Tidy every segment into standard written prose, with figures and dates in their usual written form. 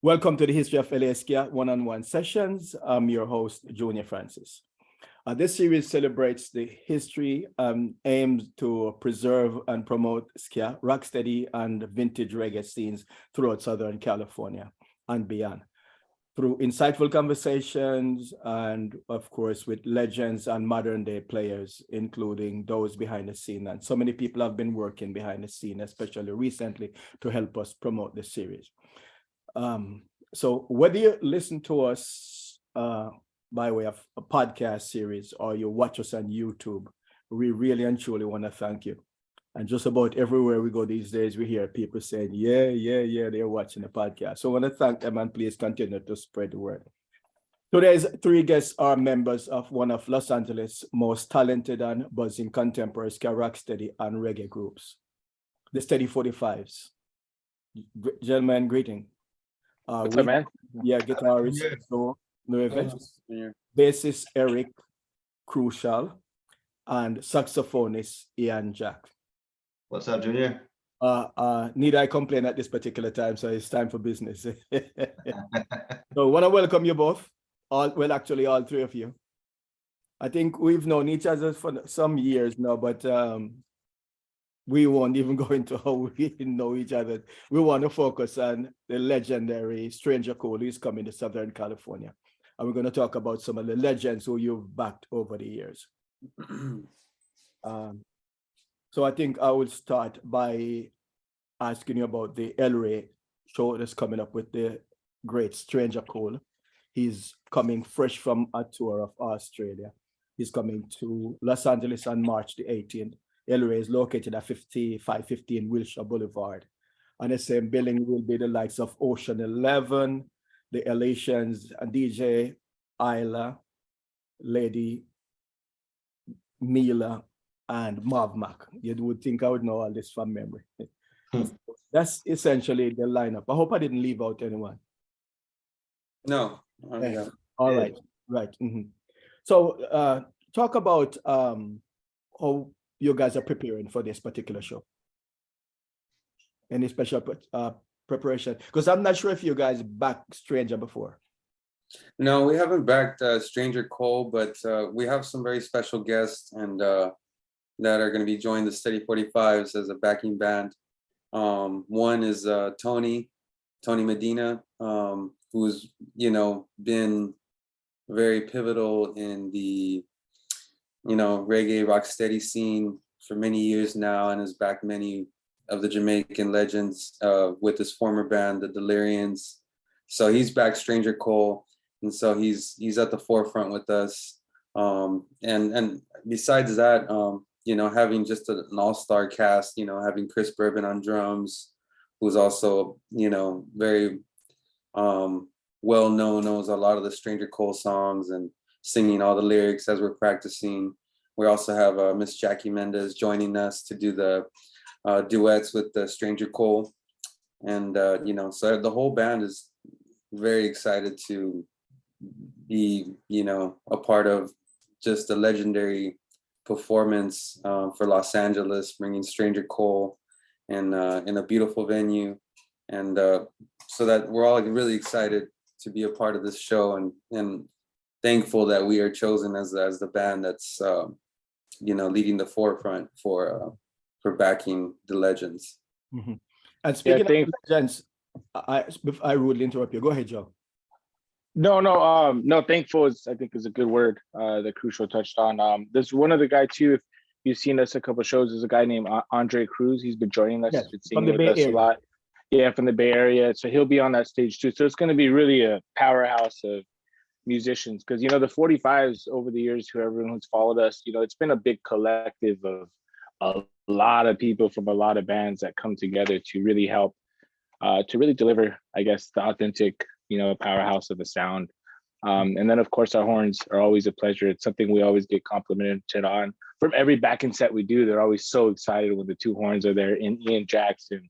Welcome to the History of LA Ska one-on-one sessions. I'm your host, Junor Francis. This series celebrates the history and aims to preserve and promote ska, rocksteady, and vintage reggae scenes throughout Southern California and beyond, through insightful conversations and, of course, with legends and modern-day players, including those behind the scene. And so many people have been working behind the scene, especially recently, to help us promote this series. So whether you listen to us by way of a podcast series or you watch us on YouTube, we really and truly want to thank you. And just about everywhere we go these days, we hear people saying, yeah, they're watching the podcast. So I want to thank them and please continue to spread the word. Today's three guests are members of one of Los Angeles' most talented and buzzing contemporary ska, rocksteady, and reggae groups, the Steady 45s. Gentlemen, greeting. What's up, man? Yeah, guitarist Joe Nieves, bassist Eric Crucial, and saxophonist Ian Jack. What's up, Junior? Need I complain at this particular time? So it's time for business. So I want to welcome you both. All three of you. I think we've known each other for some years now, but we won't even go into how we know each other. We want to focus on the legendary Stranger Cole who's coming to Southern California. And we're going to talk about some of the legends who you've backed over the years. So I think I will start by asking you about the LA show that's coming up with the great Stranger Cole. He's coming fresh from a tour of Australia. He's coming to Los Angeles on March the 18th. LA is located at 5515 Wilshire Boulevard. And the same building will be the likes of Ocean 11, the Elations, and DJ Isla, Lady Mila, and Marv Mac. You would think I would know all this from memory. That's essentially the lineup. I hope I didn't leave out anyone. No. Yeah. All right. Mm-hmm. So talk about how you guys are preparing for this particular show. Any special preparation? Because I'm not sure if you guys backed Stranger before. No, we haven't backed Stranger Cole, but we have some very special guests and that are going to be joining the Steady 45s as a backing band. One is Tony Medina, who's been very pivotal in the reggae rocksteady scene for many years now, and has backed many of the Jamaican legends with his former band, the Delirians. So he's backed Stranger Cole, and so he's at the forefront with us. And besides that, having just an all-star cast, having Chris Bourbon on drums, who's also very well known, knows a lot of the Stranger Cole songs and singing all the lyrics as we're practicing. We also have Miss Jackie Mendez joining us to do the duets with the Stranger Cole. And, so the whole band is very excited to be, a part of just a legendary performance for Los Angeles, bringing Stranger Cole and in a beautiful venue. And so that we're all really excited to be a part of this show and thankful that we are chosen as the band that's leading the forefront for backing the legends. Mm-hmm. And speaking of legends, I rudely interrupt you. Go ahead, Joe. No. Thankful I think is a good word that Crucial touched on. There's one other guy too. If you've seen us a couple of shows, there's a guy named Andre Cruz. He's been joining us. Yes, he's been singing with us a lot. Yeah, from the Bay Area. So he'll be on that stage too. So it's going to be really a powerhouse of musicians, because the 45s over the years, everyone who's followed us, it's been a big collective of a lot of people from a lot of bands that come together to really help to really deliver, I guess, the authentic powerhouse of a sound. And then of course our horns are always a pleasure. It's something we always get complimented on from every backing set we do. They're always so excited when the two horns are there. In Ian Jackson,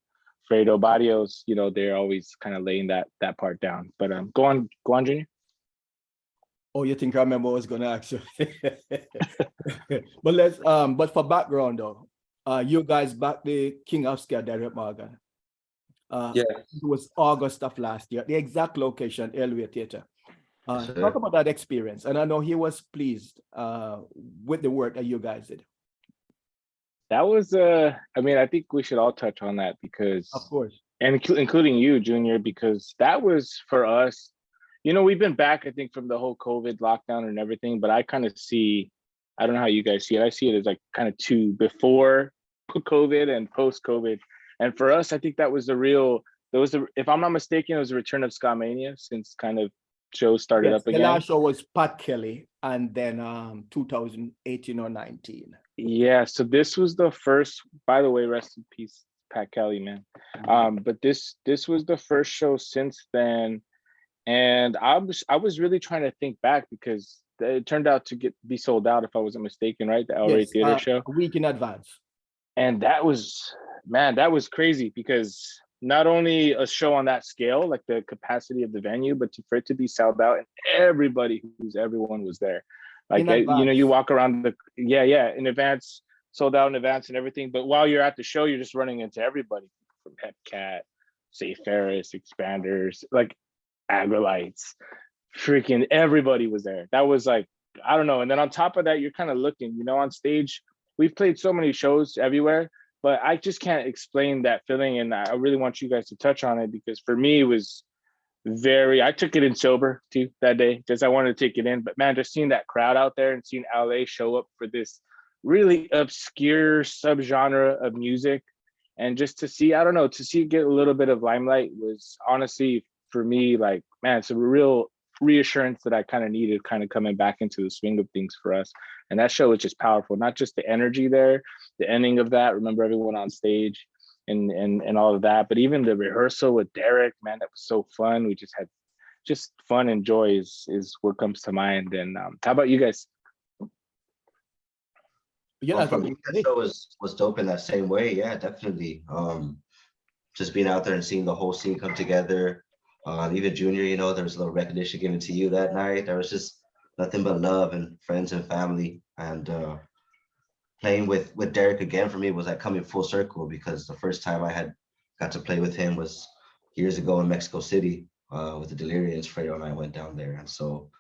Fredo Barrios, they're always kind of laying that part down. But go on, Junior. Oh, you think I remember what I was going to ask you? But for background though, you guys back the King of Ska, Derek Morgan. Yeah. It was August of last year. The exact location, Rey Theatre. Yes, sir. Talk about that experience. And I know he was pleased with the work that you guys did. That was I mean, I think we should all touch on that because, Of course. and including you, Junior, because that was for us. You know, we've been back, I think, from the whole COVID lockdown and everything, but I kind of see, I don't know how you guys see it. I see it as like kind of two, before COVID and post COVID. And for us, I think that was the real, if I'm not mistaken, it was the return of Ska Mania, since kind of shows started Yes, up the again. last show was Pat Kelly, and then 2018 or 19. Yeah, so this was the first, by the way, rest in peace, Pat Kelly, man. But this was the first show since then. And I was really trying to think back, because it turned out to be sold out, if I wasn't mistaken, right? The Rey Theatre show. A week in advance. And that was, man, that was crazy, because not only a show on that scale, like the capacity of the venue, but for it to be sold out and everyone was there. Like, you know, you walk around in advance, sold out in advance and everything. But while you're at the show, you're just running into everybody from Hepcat, Say Ferris, Expanders, like Agrolites, freaking everybody was there. That was like, I don't know. And then on top of that, you're kind of looking, you know, on stage, we've played so many shows everywhere, but I just can't explain that feeling. And I really want you guys to touch on it, because for me, it was I took it in sober too that day, because I wanted to take it in. But man, just seeing that crowd out there and seeing LA show up for this really obscure subgenre of music, and just to see, I don't know, to see it get a little bit of limelight was honestly, for me, like, man, it's a real reassurance that I kind of needed, kind of coming back into the swing of things for us. And that show was just powerful, not just the energy there, the ending of that, remember everyone on stage and all of that, but even the rehearsal with Derek, man, that was so fun. We just had fun and joy is what comes to mind. And how about you guys? Yeah, Well, for me, that show was dope in that same way. Yeah, definitely. Just being out there and seeing the whole scene come together. Even Junior, you know, there was a little recognition given to you that night. There was just nothing but love and friends and family. And playing with Derek again for me was like coming full circle, because the first time I had got to play with him was years ago in Mexico City with the Delirians. Fredo and I went down there. And so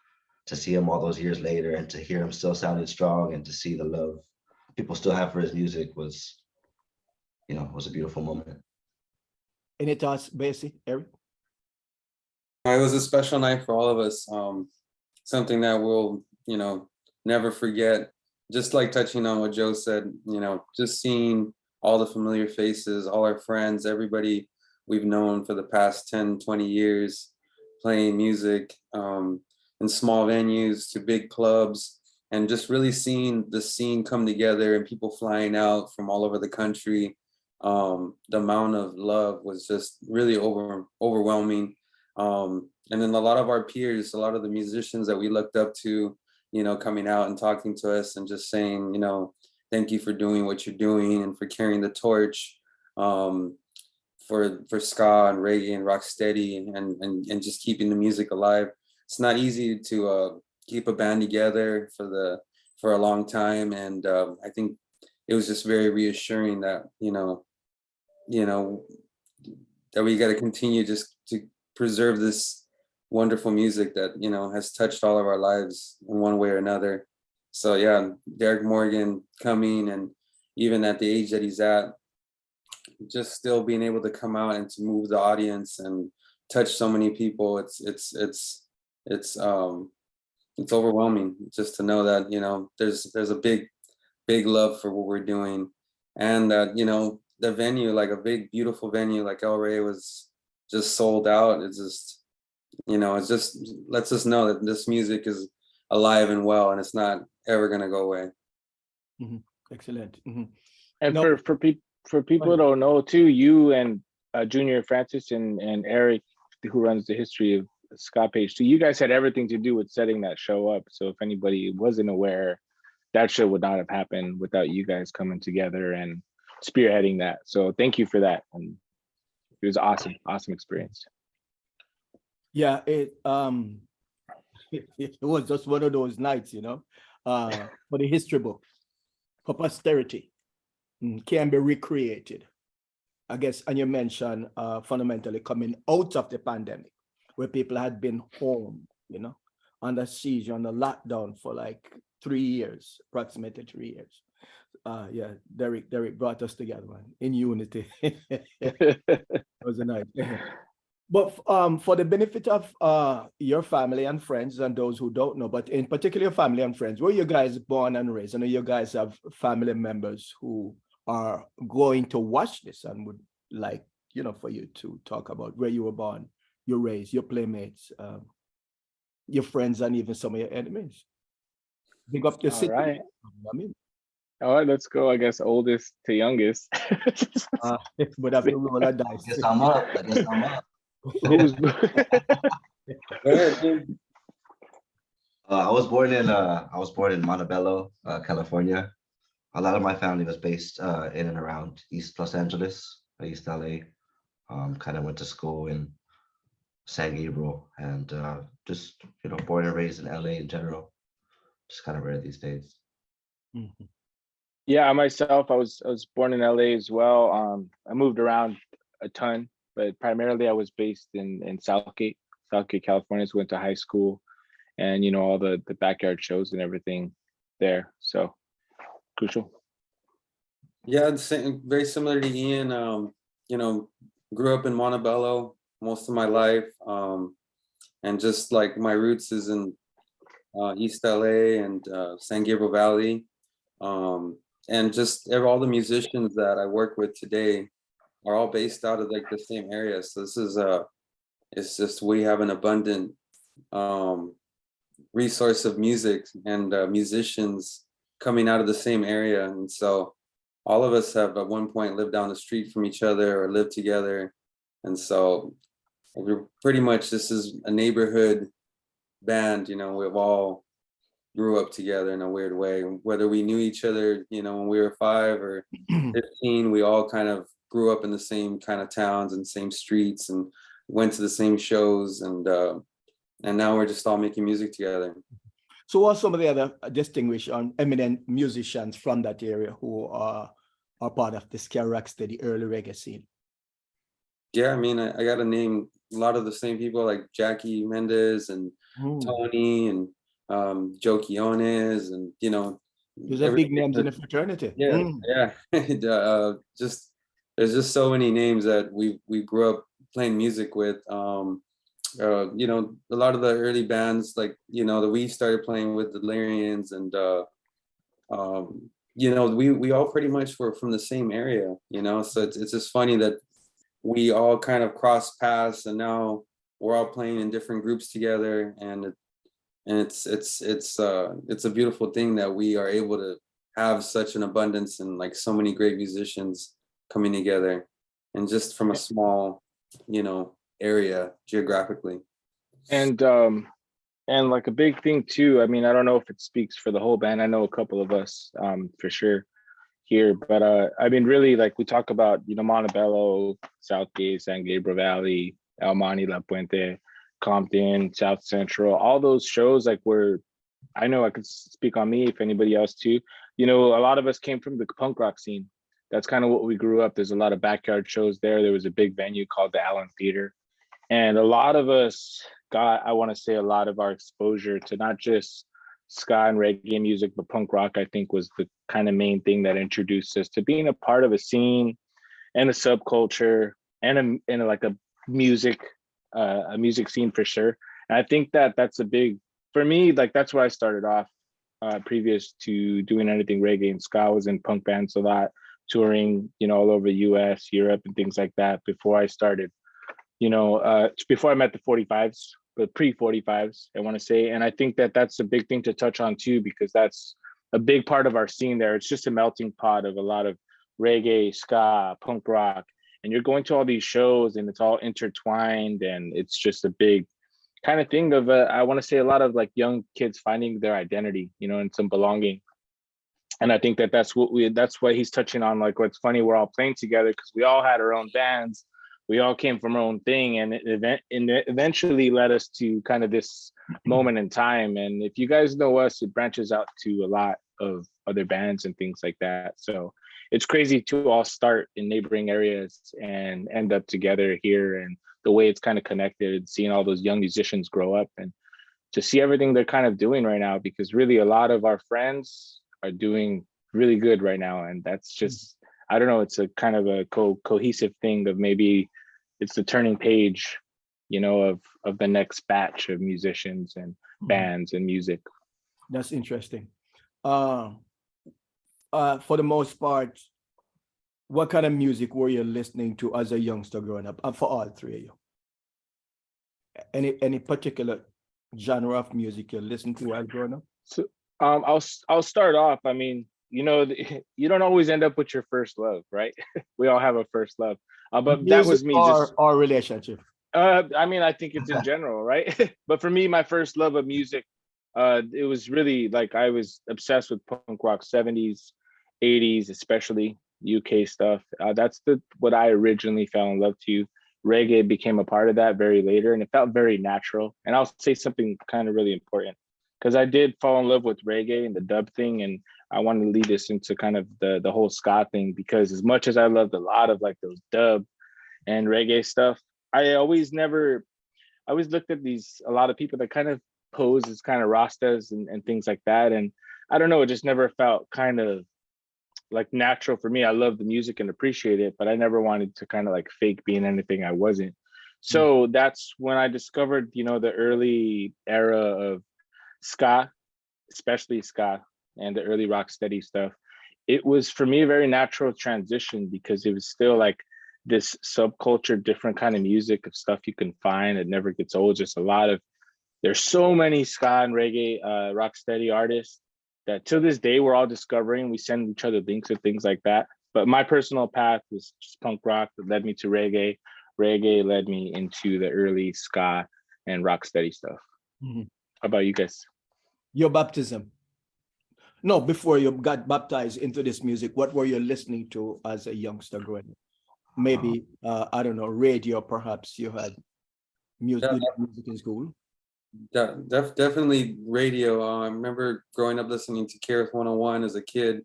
to see him all those years later and to hear him still sounding strong and to see the love people still have for his music was, you know, was a beautiful moment. Any thoughts, Basie, Eric? It was a special night for all of us. Something that we'll, you know, never forget. Just like touching on what Joe said, you know, just seeing all the familiar faces, all our friends, everybody we've known for the past 10, 20 years, playing music in small venues to big clubs, and just really seeing the scene come together and people flying out from all over the country. The amount of love was just really overwhelming. And then a lot of our peers, a lot of the musicians that we looked up to, you know, coming out and talking to us and just saying, you know, thank you for doing what you're doing and for carrying the torch for ska and reggae and rocksteady and just keeping the music alive. It's not easy to keep a band together for a long time, and I think it was just very reassuring that you know that we got to continue just to preserve this wonderful music that, you know, has touched all of our lives in one way or another. So yeah, Derek Morgan coming, and even at the age that he's at, just still being able to come out and to move the audience and touch so many people. It's overwhelming just to know that, you know, there's a big love for what we're doing, and that, you know, the venue, like a big beautiful venue like El Rey, was just sold out. It's just, you know, it just lets us know that this music is alive and well, and it's not ever going to go away. Mm-hmm. Excellent. Mm-hmm. And for people who don't know too, you and Junor Francis and Eric, who runs the History of Ska page too, you guys had everything to do with setting that show up. So if anybody wasn't aware, that show would not have happened without you guys coming together and spearheading that. So thank you for that. And it was awesome experience. Yeah, it was just one of those nights, you know, for the history book, for posterity, can be recreated. I guess, and you mentioned fundamentally coming out of the pandemic, where people had been home, under siege, under lockdown for like 3 years, approximately 3 years. Yeah, Derek brought us together, man, in unity. It was a nice thing. But for the benefit of your family and friends and those who don't know, but in particular your family and friends, where you guys born and raised? I know you guys have family members who are going to watch this and would like, for you to talk about where you were born, your raised, your playmates, your friends, and even some of your enemies. Big up the All city. right. I mean, All right, let's go. I guess oldest to youngest. but have to roll a I dice. guess I'm up. I guess I'm up. Who's Go ahead, Ian. I was born in Montebello, California. A lot of my family was based in and around East Los Angeles, East LA. Kind of went to school in San Gabriel, and just born and raised in LA in general. Just kind of rare these days. Mhm. Yeah, myself, I was born in LA as well. I moved around a ton, but primarily I was based in Southgate, California. So went to high school, and all the backyard shows and everything there. So crucial. Yeah, the same, very similar to Ian. Grew up in Montebello most of my life, and just like my roots is in East LA and San Gabriel Valley, and just all the musicians that I work with today are all based out of like the same area. So this is it's just we have an abundant resource of music and musicians coming out of the same area, and so all of us have at one point lived down the street from each other or lived together, and so we're pretty much, this is a neighborhood band. We've all grew up together in a weird way, whether we knew each other when we were 5 or 15. We all kind of grew up in the same kind of towns and same streets and went to the same shows, and now we're just all making music together. So what are some of the other distinguished and eminent musicians from that area who are part of the ska rocksteady early reggae scene? Yeah, I mean, I got to name a lot of the same people like Jackie Mendez and Tony and Joe Quiones, and those are big names in the fraternity. yeah. Just there's just so many names that we grew up playing music with. A lot of the early bands, like that we started playing with, the Lyrians, and we all pretty much were from the same area. So it's just funny that we all kind of crossed paths, and now we're all playing in different groups together, and it's a beautiful thing that we are able to have such an abundance and like so many great musicians coming together, and just from a small area geographically. And like a big thing too, I mean, I don't know if it speaks for the whole band. I know a couple of us for sure here, but I mean, really, like we talk about Montebello, Southgate, San Gabriel Valley, El Monte, La Puente, Compton, South Central, all those shows, like I know I could speak on me, if anybody else too, a lot of us came from the punk rock scene. That's kind of what we grew up. There's a lot of backyard shows there. There was a big venue called the Allen Theater, and a lot of us got, I want to say, a lot of our exposure to not just ska and reggae music, but punk rock, I think, was the kind of main thing that introduced us to being a part of a scene and a subculture and like a music scene for sure. And I think that's a big, for me, like that's where I started off. Previous to doing anything reggae and ska, I was in punk bands a lot, touring, all over US, Europe, and things like that before I started, before I met the 45s, but pre-45s, I want to say. And I think that's a big thing to touch on too, because that's a big part of our scene there. It's just a melting pot of a lot of reggae, ska, punk rock, and you're going to all these shows and it's all intertwined, and it's just a big kind of thing of I want to say a lot of like young kids finding their identity, and some belonging. And I think that's why he's touching on, like, what's funny, we're all playing together because we all had our own bands. We all came from our own thing, and it eventually led us to kind of this moment in time. And if you guys know us, it branches out to a lot of other bands and things like that. So it's crazy to all start in neighboring areas and end up together here, and the way it's kind of connected, seeing all those young musicians grow up and to see everything they're kind of doing right now, because really a lot of our friends are doing really good right now. And that's just, I don't know, it's a kind of a cohesive thing of maybe it's the turning page, you know, of the next batch of musicians and bands and music. That's interesting. For the most part, what kind of music were you listening to as a youngster growing up? For all three of you, any particular genre of music you listened to while growing up? So I'll start off. I mean, you know, you don't always end up with your first love, right? We all have a first love, but Music that was me. Or relationship. I mean, I think it's in general, right? But for me, my first love of music, it was really like I was obsessed with punk rock, 70s, 80s, especially UK stuff. That's what I originally fell in love to. Reggae became a part of that very later, and it felt very natural. And I'll say something kind of really important, because I did fall in love with reggae and the dub thing, and I wanted to lead us into kind of the whole ska thing, because as much as I loved a lot of like those dub and reggae stuff, I always looked at a lot of people that kind of pose as kind of Rastas and things like that. And I don't know, it just never felt kind of like natural for me. I love the music and appreciate it, but I never wanted to kind of like fake being anything I wasn't. So that's when I discovered, you know, the early era of ska, especially ska and the early rocksteady stuff. It was for me a very natural transition, because it was still like this subculture, different kind of music of stuff you can find. It never gets old. Just there's so many ska and reggae rocksteady artists that to this day we're all discovering. We send each other links and things like that. But my personal path was just punk rock that led me to reggae. Reggae led me into the early ska and rocksteady stuff. How about you guys? Your baptism. No, before you got baptized into this music, what were you listening to as a youngster growing up? Maybe, I don't know, radio, perhaps you had music in school? Definitely radio. I remember growing up listening to Keras 101 as a kid,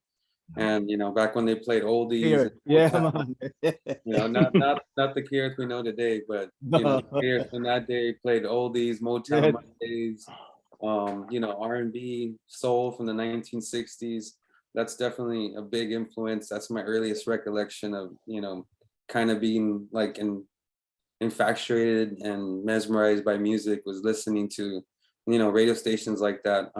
and you know, back when they played oldies. Man. You know, not the Keras we know today, but you know, Keras from that day played oldies, Motown Mondays, you know, R&B, soul from the 1960s. That's definitely a big influence. That's my earliest recollection of, you know, kind of being like infatuated and mesmerized by music, was listening to, you know, radio stations like that.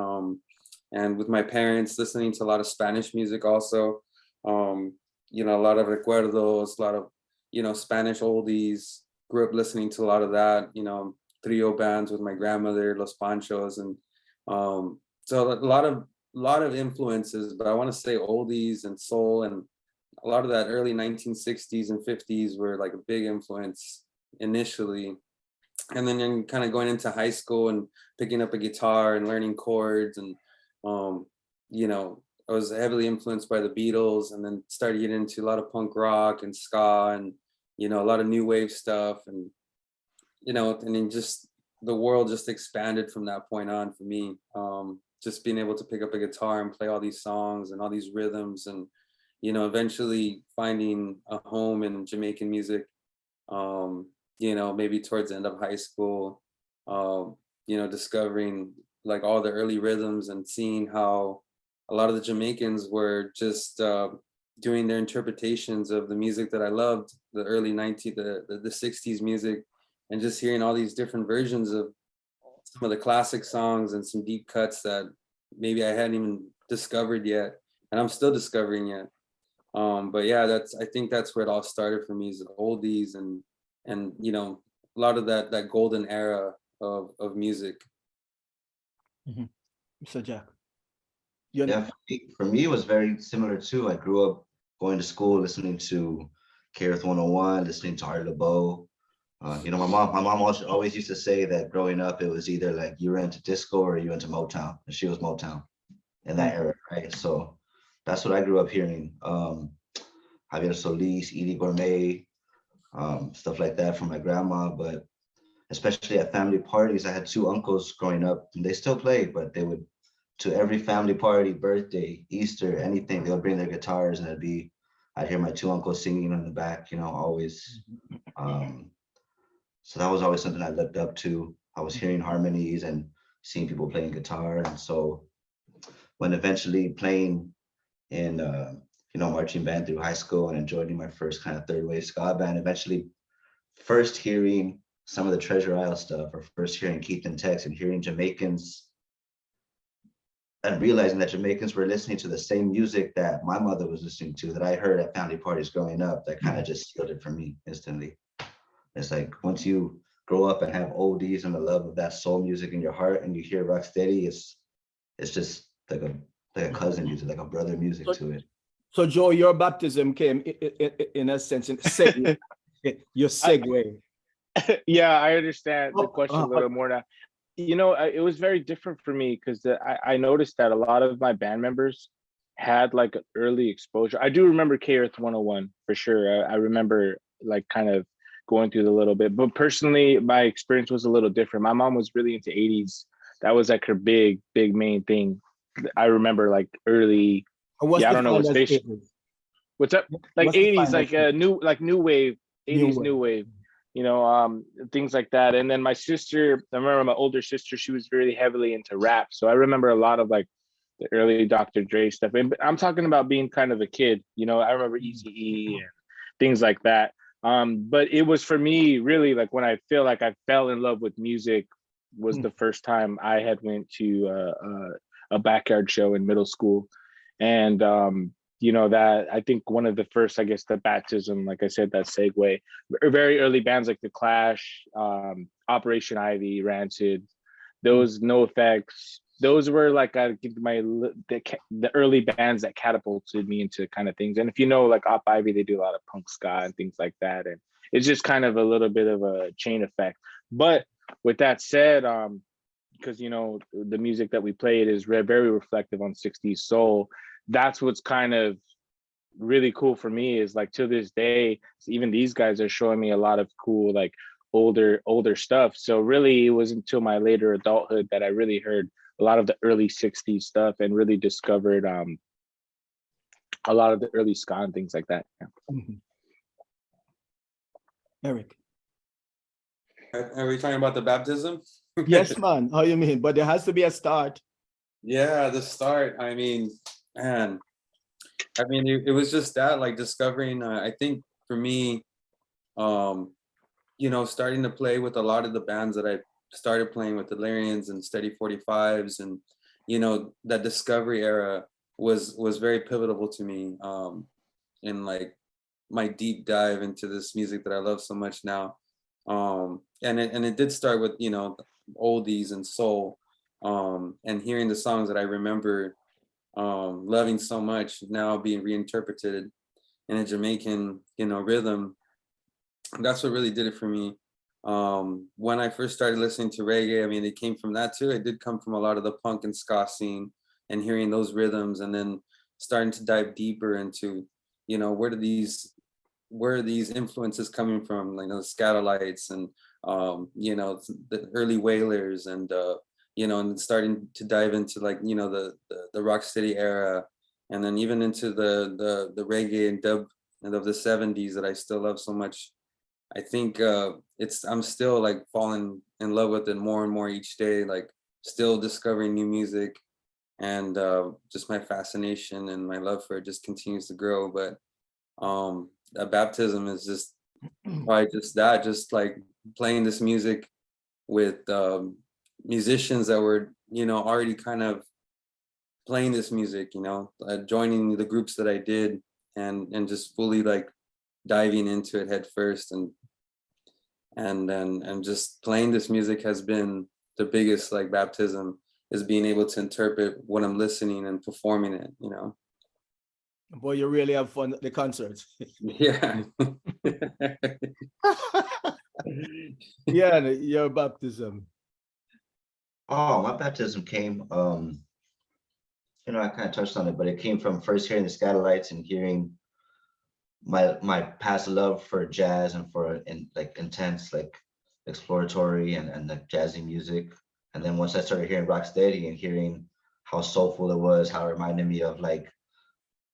And with my parents, listening to a lot of Spanish music also. You know, a lot of recuerdos, a lot of, you know, Spanish oldies. Grew up listening to a lot of that, you know, trio bands with my grandmother, Los Panchos. And so a lot of influences, but I want to say oldies and soul, and a lot of that early 1960s and 50s were like a big influence initially. And then you're kind of going into high school and picking up a guitar and learning chords. And, you know, I was heavily influenced by the Beatles, and then started getting into a lot of punk rock and ska and, you know, a lot of new wave stuff. And, you know, and then just the world just expanded from that point on for me. Just being able to pick up a guitar and play all these songs and all these rhythms, and, you know, eventually finding a home in Jamaican music, you know, maybe towards the end of high school, you know, discovering like all the early rhythms and seeing how a lot of the Jamaicans were just doing their interpretations of the music that I loved, the early 60s music, and just hearing all these different versions of some of the classic songs and some deep cuts that maybe I hadn't even discovered yet, and I'm still discovering yet. But yeah, I think that's where it all started for me, is the oldies and you know, a lot of that golden era of music. So Jack. Yeah, for me, it was very similar too. I grew up going to school, listening to Keras 101, listening to Art LeBeau. You know, my mom always used to say that growing up, it was either like you were into disco or you were into Motown, and she was Motown in that era, right? So that's what I grew up hearing. Javier Solis, Edie Gourmet, stuff like that from my grandma. But especially at family parties, I had two uncles growing up, and they still play, but they would, to every family party, birthday, Easter, anything, they would bring their guitars, and it'd be I'd hear my two uncles singing in the back, you know, always. So that was always something I looked up to. I was hearing harmonies and seeing people playing guitar. And so when eventually playing in, you know, marching band through high school and then joining my first kind of third wave ska band, eventually first hearing some of the Treasure Isle stuff, or first hearing Keith and Tex and hearing Jamaicans and realizing that Jamaicans were listening to the same music that my mother was listening to, that I heard at family parties growing up, that kind of just sealed it for me instantly. It's like once you grow up and have oldies and the love of that soul music in your heart, and you hear rocksteady, it's just like a cousin music, like a brother music to it. So Joe, your baptism came in a sense in segue. Your segue. Yeah, I understand the question a little more now. You know, it was very different for me because I noticed that a lot of my band members had like an early exposure. I do remember K-Earth 101 for sure. I remember like kind of going through the little bit, but personally, my experience was a little different. My mom was really into 80s. That was like her big main thing. I remember like early. I don't know what station. What's up? Like 80s, like new wave, 80s new wave. You know, things like that. And then my sister, I remember my older sister, she was really heavily into rap. So I remember a lot of like the early Dr. Dre stuff. And I'm talking about being kind of a kid, you know, I remember Eazy-E and things like that. But it was for me really like when I feel like I fell in love with music was the first time I had went to a backyard show in middle school. And you know, that I think one of the first, I guess, the baptism, like I said, that segue, very early bands like The Clash, Operation Ivy, Rancid, those No Effects, those were like I think the early bands that catapulted me into kind of things. And if you know, like Op Ivy, they do a lot of punk ska and things like that, and it's just kind of a little bit of a chain effect. But with that said, because you know the music that we played is very reflective on 60s soul. That's what's kind of really cool for me is like to this day, even these guys are showing me a lot of cool, like older stuff. So really it was until my later adulthood that I really heard a lot of the early 60s stuff and really discovered a lot of the early ska and things like that. Yeah. Eric. Are we talking about the baptism? Yes, man. How you mean? But there has to be a start. Yeah, the start. I mean, man, it was just that, like discovering, I think for me, you know, starting to play with a lot of the bands that I started playing with, the Lyrians and Steady 45s, and, you know, that discovery era was very pivotal to me in like my deep dive into this music that I love so much now. And it did start with, you know, oldies and soul, and hearing the songs that I remember loving so much now being reinterpreted in a Jamaican, you know, rhythm. That's what really did it for me. When I first started listening to reggae, I mean, it came from that too. It did come from a lot of the punk and ska scene and hearing those rhythms, and then starting to dive deeper into, you know, where are these influences coming from, like the Scatolites and you know, the early Wailers, and you know, and starting to dive into like, you know, the rocksteady era, and then even into the reggae and dub and of the 70s that I still love so much. I think I'm still like falling in love with it more and more each day, like still discovering new music, and just my fascination and my love for it just continues to grow. But a baptism is just probably just that, just like playing this music with musicians that were, you know, already kind of playing this music, you know, joining the groups that I did, and just fully like diving into it head first, and just playing this music has been the biggest like baptism, is being able to interpret what I'm listening and performing it, you know. Boy, you really have fun at the concerts. Yeah. Yeah, your baptism. Oh, my baptism came, you know, I kind of touched on it, but it came from first hearing the Scatolites and hearing my past love for jazz and for like intense, like exploratory and like jazzy music. And then once I started hearing rocksteady and hearing how soulful it was, how it reminded me of like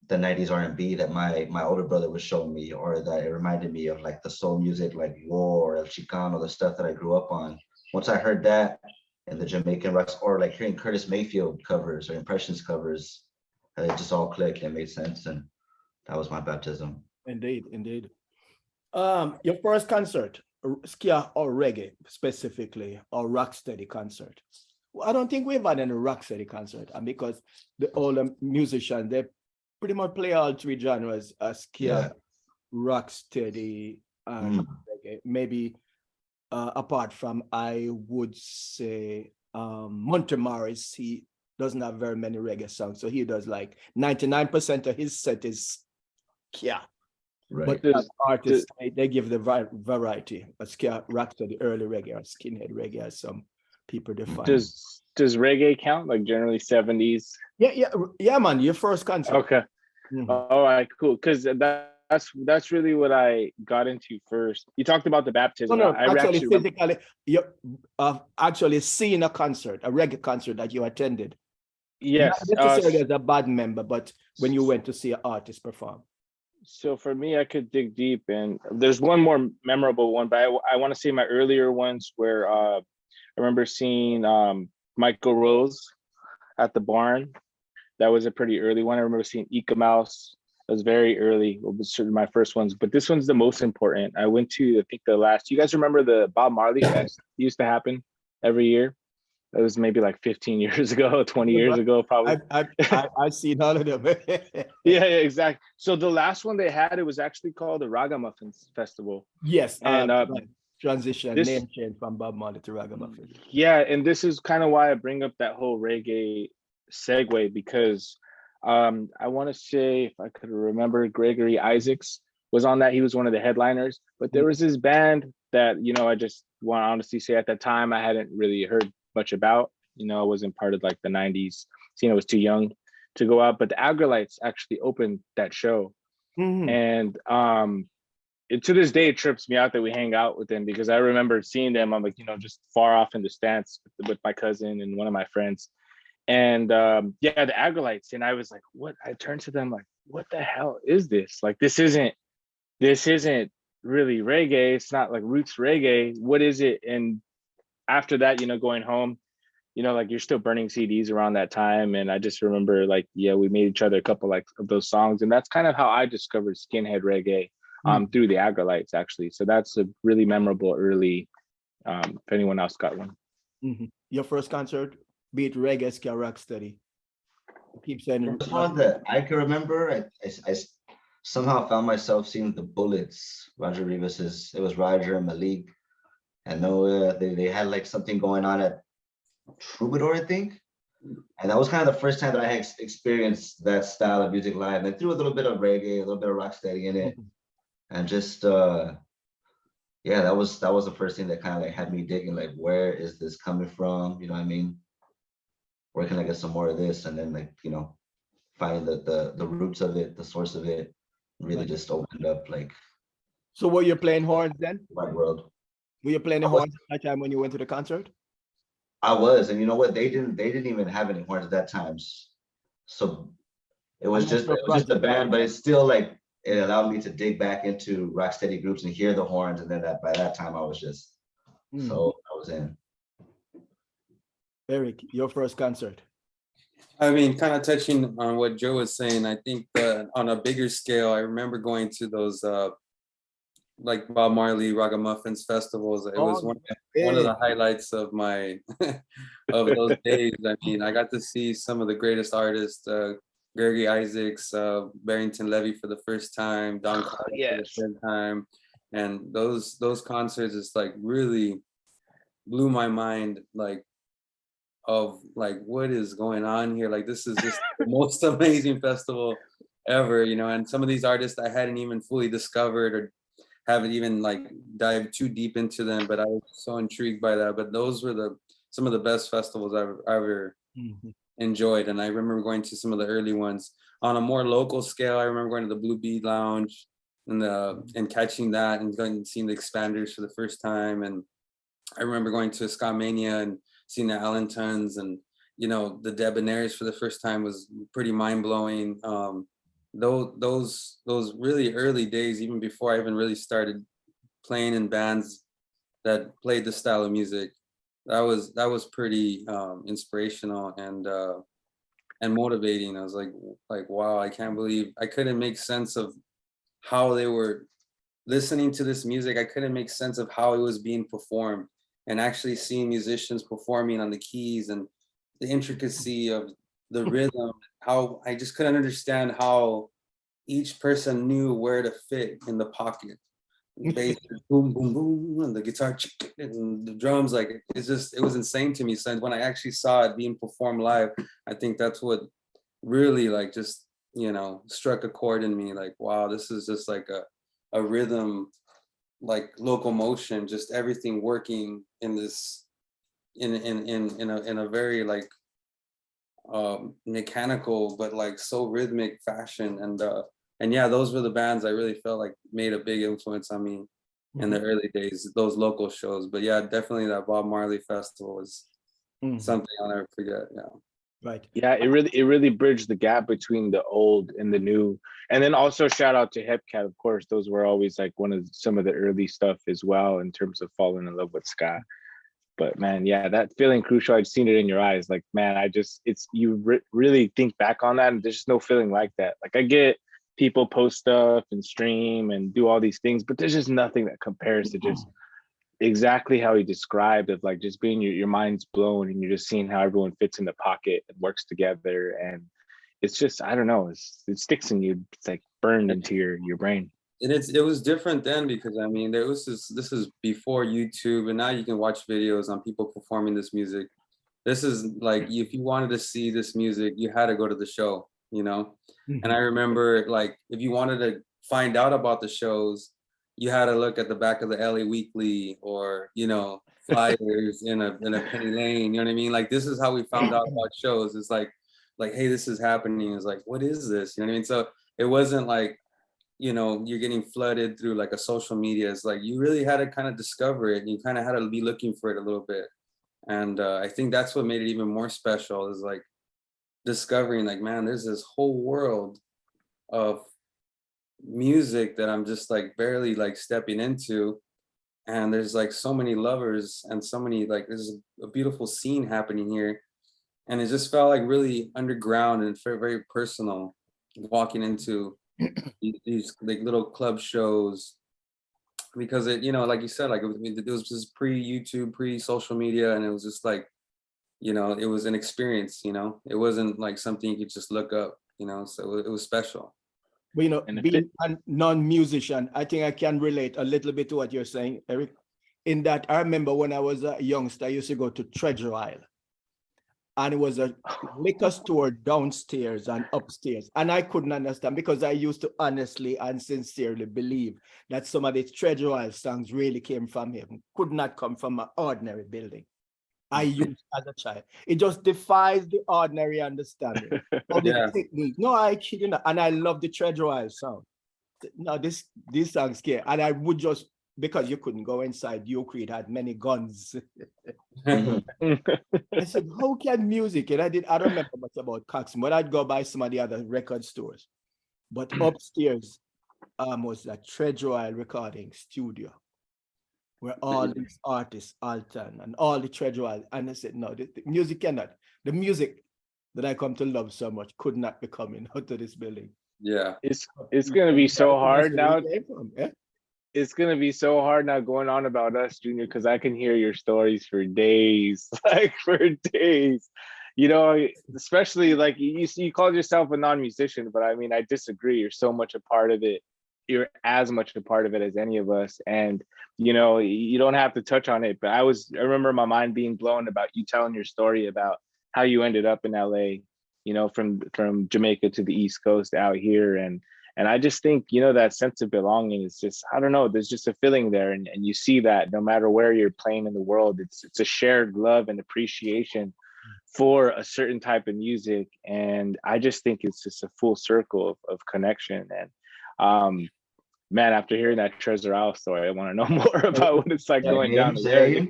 the 90s R&B that my older brother was showing me, or that it reminded me of like the soul music, like War, El Chicano, the stuff that I grew up on. Once I heard that and the Jamaican rocks, or like hearing Curtis Mayfield covers or Impressions covers, it just all clicked and made sense. And that was my baptism. Indeed, indeed. Your first concert, ska or reggae specifically, or rocksteady concert. Well, I don't think we've had any rocksteady concert, and because the older musicians, they pretty much play all three genres, ska, Yeah. rocksteady, and reggae. Maybe apart from, I would say, Monte Morris, he doesn't have very many reggae songs, so he does like 99% of his set is ska. Right. But as artists, they give the variety. A ska, rocksteady, early reggae, or skinhead reggae, as some people define. Does reggae count? Like generally 70s? Yeah, man. Your first concert. Okay. Mhm. All right, cool. Because that's really what I got into first. You talked about the baptism. No, I actually, remember- physically, you actually seeing a concert, a reggae concert that you attended. Yes. Not necessarily as a band member, but when you went to see an artist perform. So for me, I could dig deep, and there's one more memorable one, but I want to say my earlier ones where I remember seeing Michael Rose at the Barn. That was a pretty early one. I remember seeing Ika Mouse. It was very early. It was certainly my first ones, but this one's the most important. I went to, I think, the last. You guys remember the Bob Marley Fest? It used to happen every year. It was maybe like 15 years ago, 20 years ago, probably. I've seen all of them. Yeah, exactly. So the last one they had, it was actually called the Ragamuffins Festival. Yes, And right. Transition, this- name change from Bob Marley to Ragamuffin. Yeah, and this is kind of why I bring up that whole reggae segue, because I want to say, if I could remember, Gregory Isaacs was on that. He was one of the headliners, but there was this band that, I just want to honestly say at that time I hadn't really heard much about. I wasn't part of like the 90s scene. I was too young to go out, but the Agrolites actually opened that show. Mhm. And to this day, it trips me out that we hang out with them, because I remember seeing them. I'm like, just far off in the stands with my cousin and one of my friends. And the Agrolites. And I was like, what? I turned to them like, what the hell is this? Like, this isn't really reggae. It's not like roots reggae. What is it? And after that, going home, like you're still burning CDs around that time. And I just remember like, we made each other a couple like of those songs. And that's kind of how I discovered skinhead reggae through the Agrolites, actually. So that's a really memorable early, if anyone else got one. Mhm. Your first concert, be it reggae, ska, rocksteady. Keep saying First one that I can remember, I somehow found myself seeing the Bullets, Roger Rivas's. It was Roger and Malik. I know they had like something going on at Troubadour, I think. And that was kind of the first time that I had experienced that style of music live. And threw a little bit of reggae, a little bit of rocksteady in it. And just that was the first thing that kind of like had me digging, like, where is this coming from? You know what I mean? Where can I get some more of this? And then like, finding the roots of it, the source of it, really Right. just opened up like So were you playing horns then? my world. Were you playing the horns at that time when you went to the concert? I was, and you know what? They didn't even have any horns at that time. So it was just a band, but it's still like it allowed me to dig back into rocksteady groups and hear the horns. And then by that time I was just so I was in. Eric, your first concert. I mean, kind of touching on what Joe was saying, I think on a bigger scale, I remember going to those like Bob Marley Ragamuffins festivals. It was one of the highlights of my of those days. I mean, I got to see some of the greatest artists, Gregory Isaacs, Barrington Levy for the first time, Don Carter for the third time, and those concerts just like really blew my mind, like, of like, what is going on here? Like, this is just the most amazing festival ever, and some of these artists I hadn't even fully discovered or haven't even like dived too deep into them, but I was so intrigued by that. But those were some of the best festivals I've ever enjoyed. And I remember going to some of the early ones. On a more local scale, I remember going to the Blue Bee Lounge and catching that and going and seeing the Expanders for the first time. And I remember going to Ska Mania and seeing the Allentons, and the Debonaires for the first time was pretty mind-blowing. those really early days, even before I even really started playing in bands that played the style of music, that was pretty inspirational and motivating. I was like, wow, I can't believe I couldn't make sense of how they were listening to this music. I couldn't make sense of how it was being performed, and actually seeing musicians performing on the keys and the intricacy of the rhythm, how I just couldn't understand how each person knew where to fit in the pocket. The bass, boom, boom, boom, and the guitar, and the drums, like it was insane to me. So when I actually saw it being performed live, I think that's what really like just, struck a chord in me. Like, wow, this is just like a rhythm, like locomotion, just everything working in this in a very like mechanical but like so rhythmic fashion. And yeah, those were the bands I really felt like made a big influence on me in the early days, those local shows. But yeah, definitely that Bob Marley festival was something I'll never forget. Yeah. Right. Yeah, it really bridged the gap between the old and the new. And then also shout out to Hepcat, of course. Those were always like some of the early stuff as well in terms of falling in love with ska. But man, yeah, that feeling crucial. I've seen it in your eyes. Like, man, really think back on that, and there's just no feeling like that. Like, I get people post stuff and stream and do all these things, but there's just nothing that compares to just exactly how he described of like just being your mind's blown, and you're just seeing how everyone fits in the pocket and works together. And it's just, I don't know, it sticks in you. It's like burned into your brain. And it was different then, because I mean, this is before YouTube, and now you can watch videos on people performing this music. This is like, if you wanted to see this music, you had to go to the show, And I remember, like, if you wanted to find out about the shows, you had to look at the back of the LA Weekly or, flyers in a penny lane. You know what I mean? Like, this is how we found out about shows. It's like, hey, this is happening. It's like, what is this? You know what I mean? So it wasn't like, you're getting flooded through like a social media. It's like you really had to kind of discover it, and you kind of had to be looking for it a little bit. And I think that's what made it even more special, is like discovering like, man, there's this whole world of music that I'm just like barely like stepping into. And there's like so many lovers and so many, like, there's a beautiful scene happening here. And it just felt like really underground and very, very personal, walking into these like little club shows, because it, like you said, like it was just pre-YouTube, pre-social media, and it was just like, it was an experience. It wasn't like something you could just look up, so it was special. But being a non-musician, I think I can relate a little bit to what you're saying, Eric, in that I remember when I was a youngster, I used to go to Treasure Isle. And it was a liquor store downstairs and upstairs. And I couldn't understand, because I used to honestly and sincerely believe that some of the Treasure Isle songs really came from him, could not come from an ordinary building. I used as a child. It just defies the ordinary understanding of the technique. No, I kid you not. And I love the Treasure Isle song. No, these songs scare. And I would just, because you couldn't go inside, Ukraine had many guns. I said, how can music? And I don't remember much about Coxsone, but I'd go by some of the other record stores. But upstairs was a Treasure Isle recording studio, where all these artists, Alton and all the Treasure Isle, and I said, no, the music cannot. The music that I come to love so much could not be coming out of this building. Yeah. It's gonna be so hard now. It's gonna be so hard now going on about us, Junior, because I can hear your stories for days, like for days. Especially like you called yourself a non-musician, but I mean, I disagree. You're so much a part of it. You're as much a part of it as any of us. And you don't have to touch on it, but I remember my mind being blown about you telling your story about how you ended up in LA, from Jamaica to the East Coast out here. And I just think, that sense of belonging is just, I don't know, there's just a feeling there. And you see that no matter where you're playing in the world, it's a shared love and appreciation for a certain type of music. And I just think it's just a full circle of connection. And man, after hearing that Treasure Isle story, I want to know more about what it's like going down there.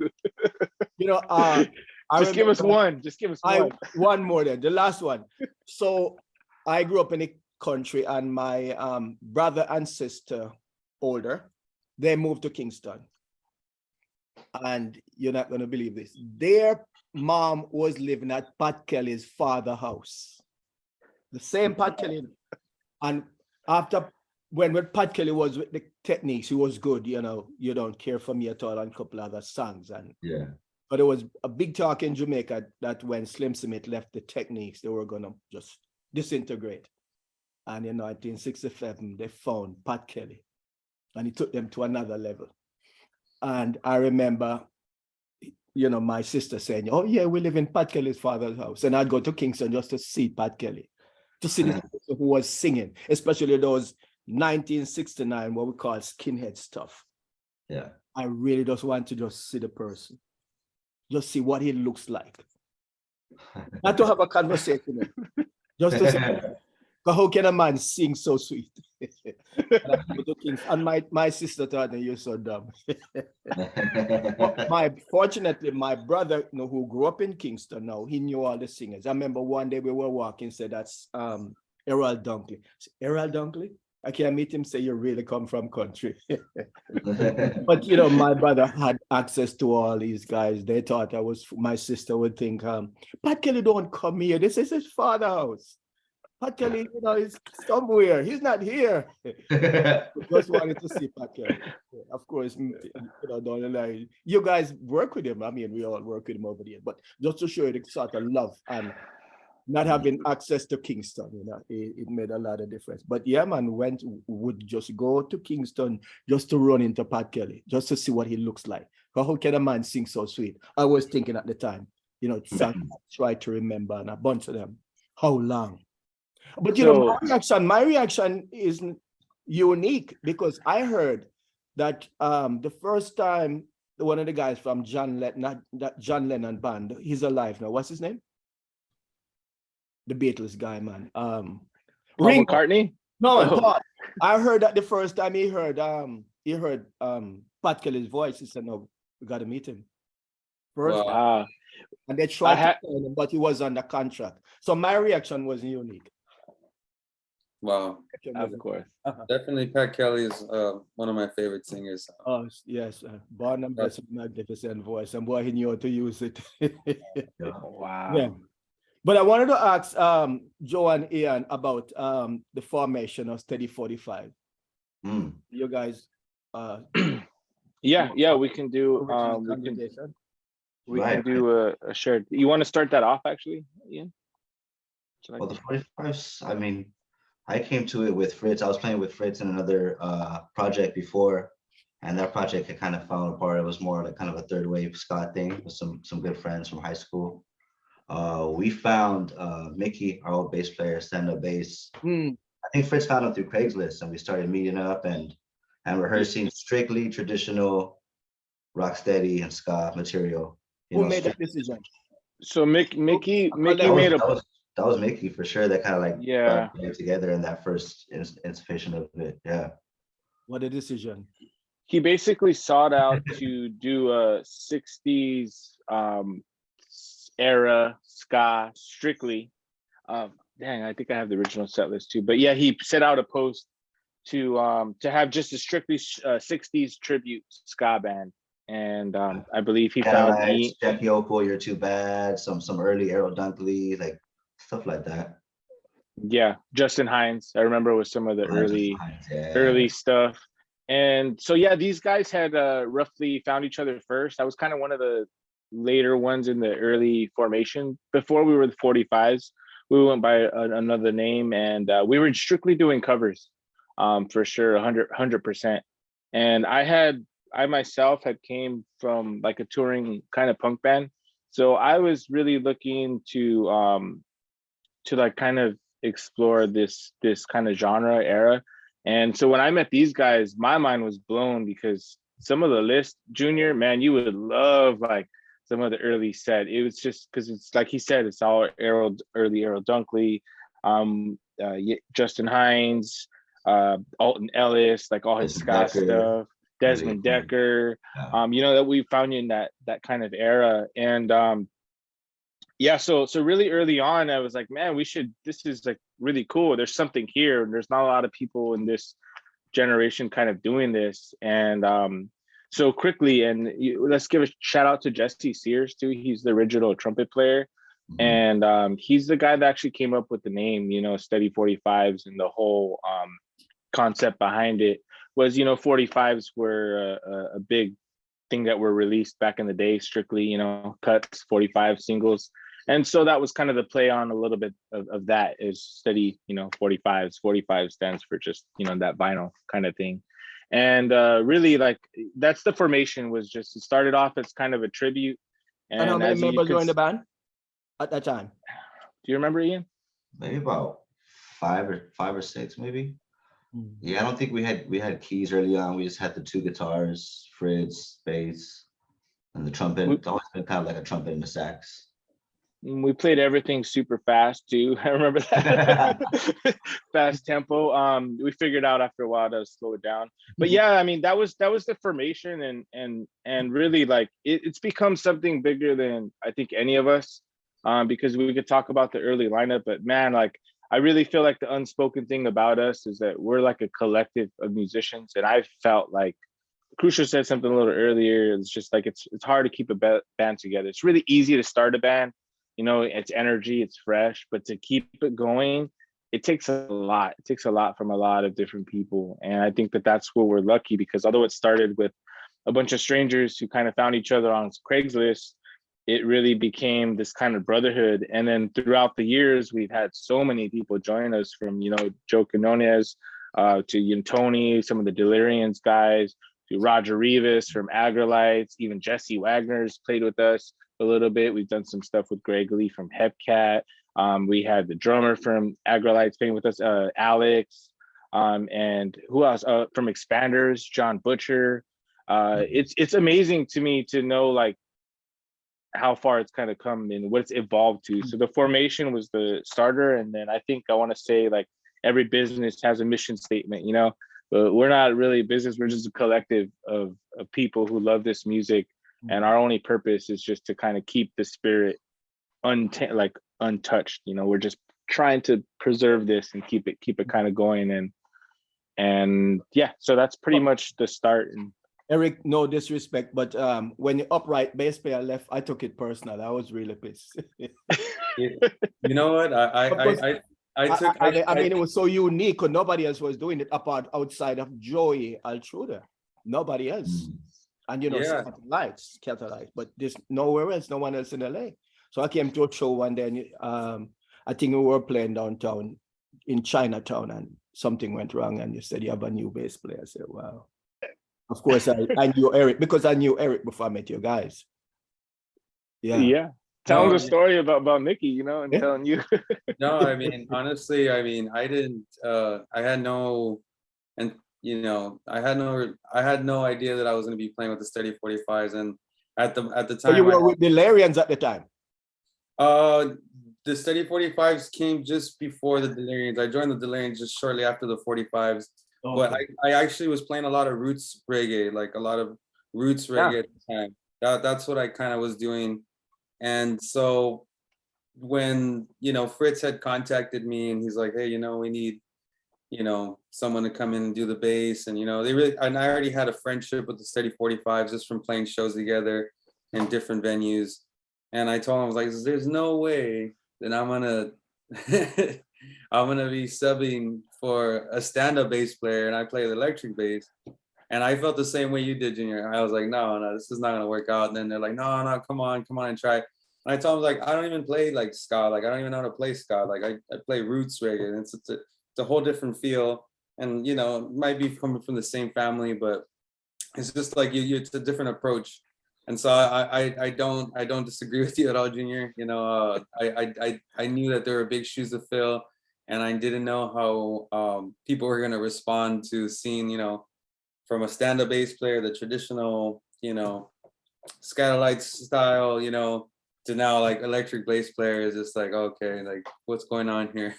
Just give us one. Just give us one. One more then, the last one. So I grew up in country, and my brother and sister, older, they moved to Kingston. And you're not going to believe this. Their mom was living at Pat Kelly's father's house. The same Pat Kelly. And after, when Pat Kelly was with the Techniques, he was good, you know, You Don't Care For Me At All, and a couple other songs. And Yeah. but there was a big talk in Jamaica that when Slim Smith left the Techniques, they were going to just disintegrate. And in 1967, they found Pat Kelly, and he took them to another level. And I remember, you know, my sister saying, "Oh yeah, we live in Pat Kelly's father's house." And I'd go to Kingston just to see Pat Kelly, to see the person who was singing, especially those 1969, what we call skinhead stuff. Yeah. I really just want to just see the person, just see what he looks like. Not to have a conversation with him, just to see. But how can a man sing so sweet? And my sister thought that you're so dumb. Fortunately, my brother, you know, who grew up in Kingston now, he knew all the singers. I remember one day we were walking, said, "That's Errol Dunkley." Errol Dunkley? I can't meet him, say, "You really come from country." But you know, my brother had access to all these guys. They thought I was, my sister would think, Pat Kelly don't come here. This is his father's house. Pat Kelly, you know, is somewhere. He's not here. Just wanted to see Pat Kelly. Of course, you know, don't lie. You guys work with him. I mean, we all work with him over there. But just to show you the sort of love and not having access to Kingston, you know, it made a lot of difference. But yeah, man, would just go to Kingston just to run into Pat Kelly, just to see what he looks like. How can a man sing so sweet? I was thinking at the time, you know, try to remember, and a bunch of them. How long? But you know, my reaction is unique, because I heard that the first time one of the guys from John Lennon band, he's alive now. What's his name? The Beatles guy, man. Paul McCartney? No, Paul. I heard that the first time he heard Pat Kelly's voice, he said, "No, we got to meet him first." Wow. And they tried to tell him, but he was under contract. So my reaction was unique. Wow. Of course. Definitely Pat Kelly is one of my favorite singers. Oh, yes. Born and blessed with magnificent voice. And boy, he knew how to use it. Wow. Yeah. But I wanted to ask Joe and Ian about the formation of Steady 45. You guys. Yeah, we can do we can do a shared. You want to start that off, actually, Ian? Well, the 45s, I mean, I came to it with Fritz. I was playing with Fritz in another project before, and that project had kind of fallen apart. It was more like kind of a third wave ska thing with some good friends from high school. We found Mickey, our old bass player, stand-up bass. I think Fritz found him through Craigslist, and we started meeting up and rehearsing strictly traditional rocksteady and ska material. Who made that decision? So Mickey made a. That was Mickey for sure. That kind of like put together in that first insufficient of it. Yeah. What a decision. He basically sought out to do a 60s era ska strictly. Dang, I think I have the original set list too. But yeah, he set out a post to have just a strictly 60s tribute ska band. And I believe he found Jackie Opal, You're Too Bad, some early Errol Dunkley, like stuff like that. Yeah, Justin Hines. I remember with some of the early stuff. And so yeah, these guys had roughly found each other first. I was kind of one of the later ones in the early formation. Before we were the 45s, we went by another name, and we were strictly doing covers, for sure, 100%. And I myself had came from like a touring kind of punk band, so I was really looking to like kind of explore this kind of genre era. And so when I met these guys, my mind was blown, because some of the list, Junior, man, you would love like some of the early set. It was just because it's like he said, it's all early Errol Dunkley, Justin Hines, Alton Ellis, like all his ska stuff, Desmond Decker, you know, that we found in that kind of era. And yeah, so really early on, I was like, man, this is like really cool. There's something here. There's not a lot of people in this generation kind of doing this. And so quickly, and let's give a shout out to Jesse Sears too. He's the original trumpet player. And he's the guy that actually came up with the name, you know, Steady 45s, and the whole concept behind it was, you know, 45s were a big thing that were released back in the day, strictly, you know, cuts, 45 singles. And so that was kind of the play on a little bit of that, is Steady, you know, 45s. 45 stands for just, you know, that vinyl kind of thing. And really, like, that's the formation, was just, it started off as kind of a tribute. And how many members were in the band at that time? Do you remember, Ian? Maybe about five or six, maybe. Yeah, I don't think we had keys early on. We just had the two guitars, Fritz, bass, and the trumpet. It's always been kind of like a trumpet and a sax. We played everything super fast too. I remember that. Fast tempo. We figured out after a while to slow it down. But yeah, I mean, that was the formation, and really, like, it's become something bigger than I think any of us, because we could talk about the early lineup, but man, like, I really feel like the unspoken thing about us is that we're like a collective of musicians. And I felt like Crucial said something a little earlier. It's just like, it's hard to keep a band together. It's really easy to start a band, you know, it's energy, it's fresh, but to keep it going, it takes a lot. It takes a lot from a lot of different people. And I think that that's where we're lucky, because although it started with a bunch of strangers who kind of found each other on Craigslist, it really became this kind of brotherhood. And then throughout the years, we've had so many people join us, from, you know, Joe Nieves to Tony, some of the Delirians guys, to Roger Rivas from Agrolites, even Jesse Wagner's played with us a little bit. We've done some stuff with Greg Lee from Hepcat. We had the drummer from Agrolites playing with us, Alex, and who else? From Expanders, John Butcher. It's amazing to me to know, like, how far it's kind of come and what it's evolved to. So the formation was the starter, and then I think I want to say, like, every business has a mission statement, you know, but we're not really a business. We're just a collective of people who love this music, and our only purpose is just to kind of keep the spirit untouched. You know, we're just trying to preserve this and keep it kind of going, and yeah. So that's pretty much the start. And Eric, no disrespect, but when the upright bass player left, I took it personal. I was really pissed. You know what? I mean, it was so unique, because nobody else was doing it outside of Joey Altruder. Nobody else. And, you know, Yeah. Scatterlights, but there's nowhere else, no one else in LA. So I came to a show one day, and I think we were playing downtown in Chinatown, and something went wrong, and you said you have a new bass player. I said, wow. Of course, I knew Eric, because I knew Eric before I met you guys. Yeah. Tell them the story about Mickey, you know, and telling you. No, I mean, honestly, I mean, I didn't, I had no, and, you know, I had no idea that I was going to be playing with the Steady 45s. And at the time, So you were with the Delirians at the time? The Steady 45s came just before the Delirians. I joined the Delirians just shortly after the 45s. Okay. But I actually was playing a lot of roots reggae, like a lot of roots reggae at the time. That's what I kind of was doing. And so when, you know, Fritz had contacted me, and he's like, hey, you know, we need, you know, someone to come in and do the bass. And, you know, and I already had a friendship with the Steady 45s just from playing shows together in different venues. And I told him, I was like, there's no way that I'm gonna be subbing for a stand-up bass player, and I play the electric bass. And I felt the same way you did, Junior. I was like, no, this is not gonna work out. And then they're like, no, come on and try. And I told them, like, I don't even play like ska. Like, I don't even know how to play ska. Like, I play roots reggae, and it's a whole different feel. And, you know, it might be coming from the same family, but it's just like it's a different approach. And so I don't disagree with you at all, Junior. You know, I knew that there were big shoes to fill, and I didn't know how people were gonna respond to seeing, you know, from a stand-up bass player, the traditional, you know, Scatterlights style, you know, to now like electric bass player is just like, okay, like, what's going on here?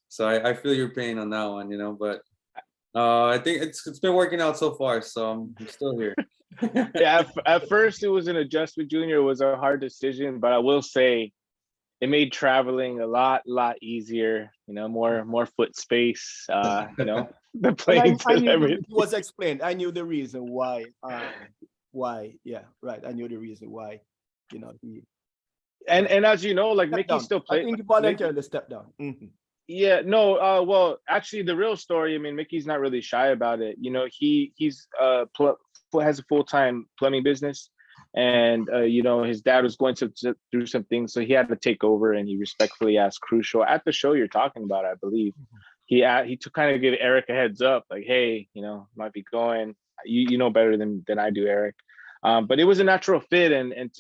So I feel your pain on that one, you know, but I think it's been working out so far, so I'm still here. Yeah, at first it was an adjustment, Junior. It was a hard decision, but I will say it made traveling a lot easier, more foot space, the And planes I and knew everything. it was explained. I knew the reason why. Why? Yeah, right. I knew the reason why. He And as you know, like stepped Mickey down. still I played. think he Mickey, voluntarily stepped down. yeah, no, well, actually, the real story. I mean, Mickey's not really shy about it. He's has a full-time plumbing business, and his dad was going to do some things, so he had to take over, and he respectfully asked Crucial at the show you're talking about, I believe. He took kind of give Eric a heads up, like, hey, might be going. You know better than I do, Eric. But it was a natural fit, and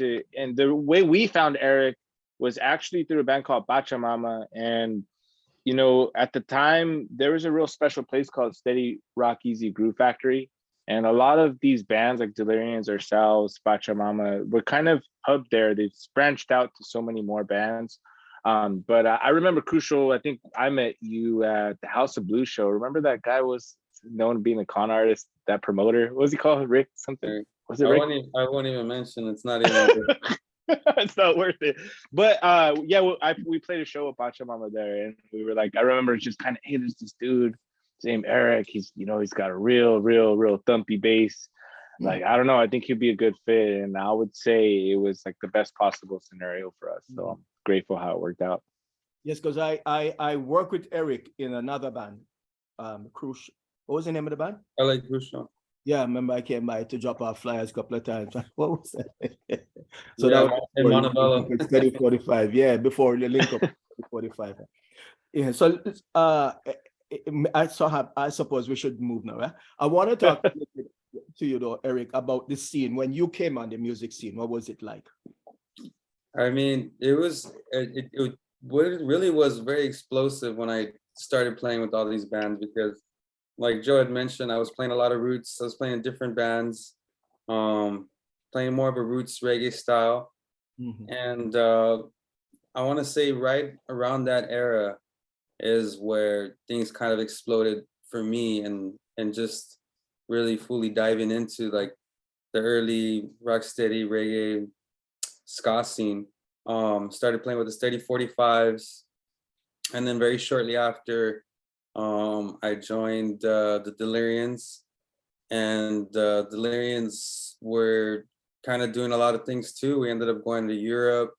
the way we found Eric was actually through a band called Pachamama. And at the time, there was a real special place called Steady Rock Easy Groove Factory. And a lot of these bands like Delirians, ourselves, Pachamama, were kind of hubbed there. They've branched out to so many more bands. But I remember Crucial, I think I met you at the House of Blues show. Remember that guy was known being a con artist, that promoter? What was he called? Rick something? Was it Rick? I won't even mention. It's not even. It's not worth it. But yeah, we played a show with Pachamama there, and we were like, I remember just kind of, hey, there's this dude, his name Eric. He's got a real thumpy bass. Like, I don't know, I think he'd be a good fit, and I would say it was like the best possible scenario for us. So I'm grateful how it worked out. Yes, because I work with Eric in another band, Crucial. What was the name of the band? LA Crucial. Yeah, I remember I came by to drop off flyers a couple of times. What was that? So Yeah, that was in Montebello. Steady 45. Yeah, before the link up 45. Yeah. So I suppose we should move now. Right? I want to talk to you though, Eric, about the scene when you came on the music scene. What was it like? I mean, it really was very explosive when I started playing with all these bands, because like Joe had mentioned, I was playing a lot of roots. I was playing in different bands, playing more of a roots reggae style. And I want to say right around that era is where things kind of exploded for me, and just really fully diving into like the early rocksteady reggae ska scene. Started playing with the Steady 45s, and then very shortly after, I joined the Delirians, and the Delirians were kind of doing a lot of things too. We ended up going to Europe.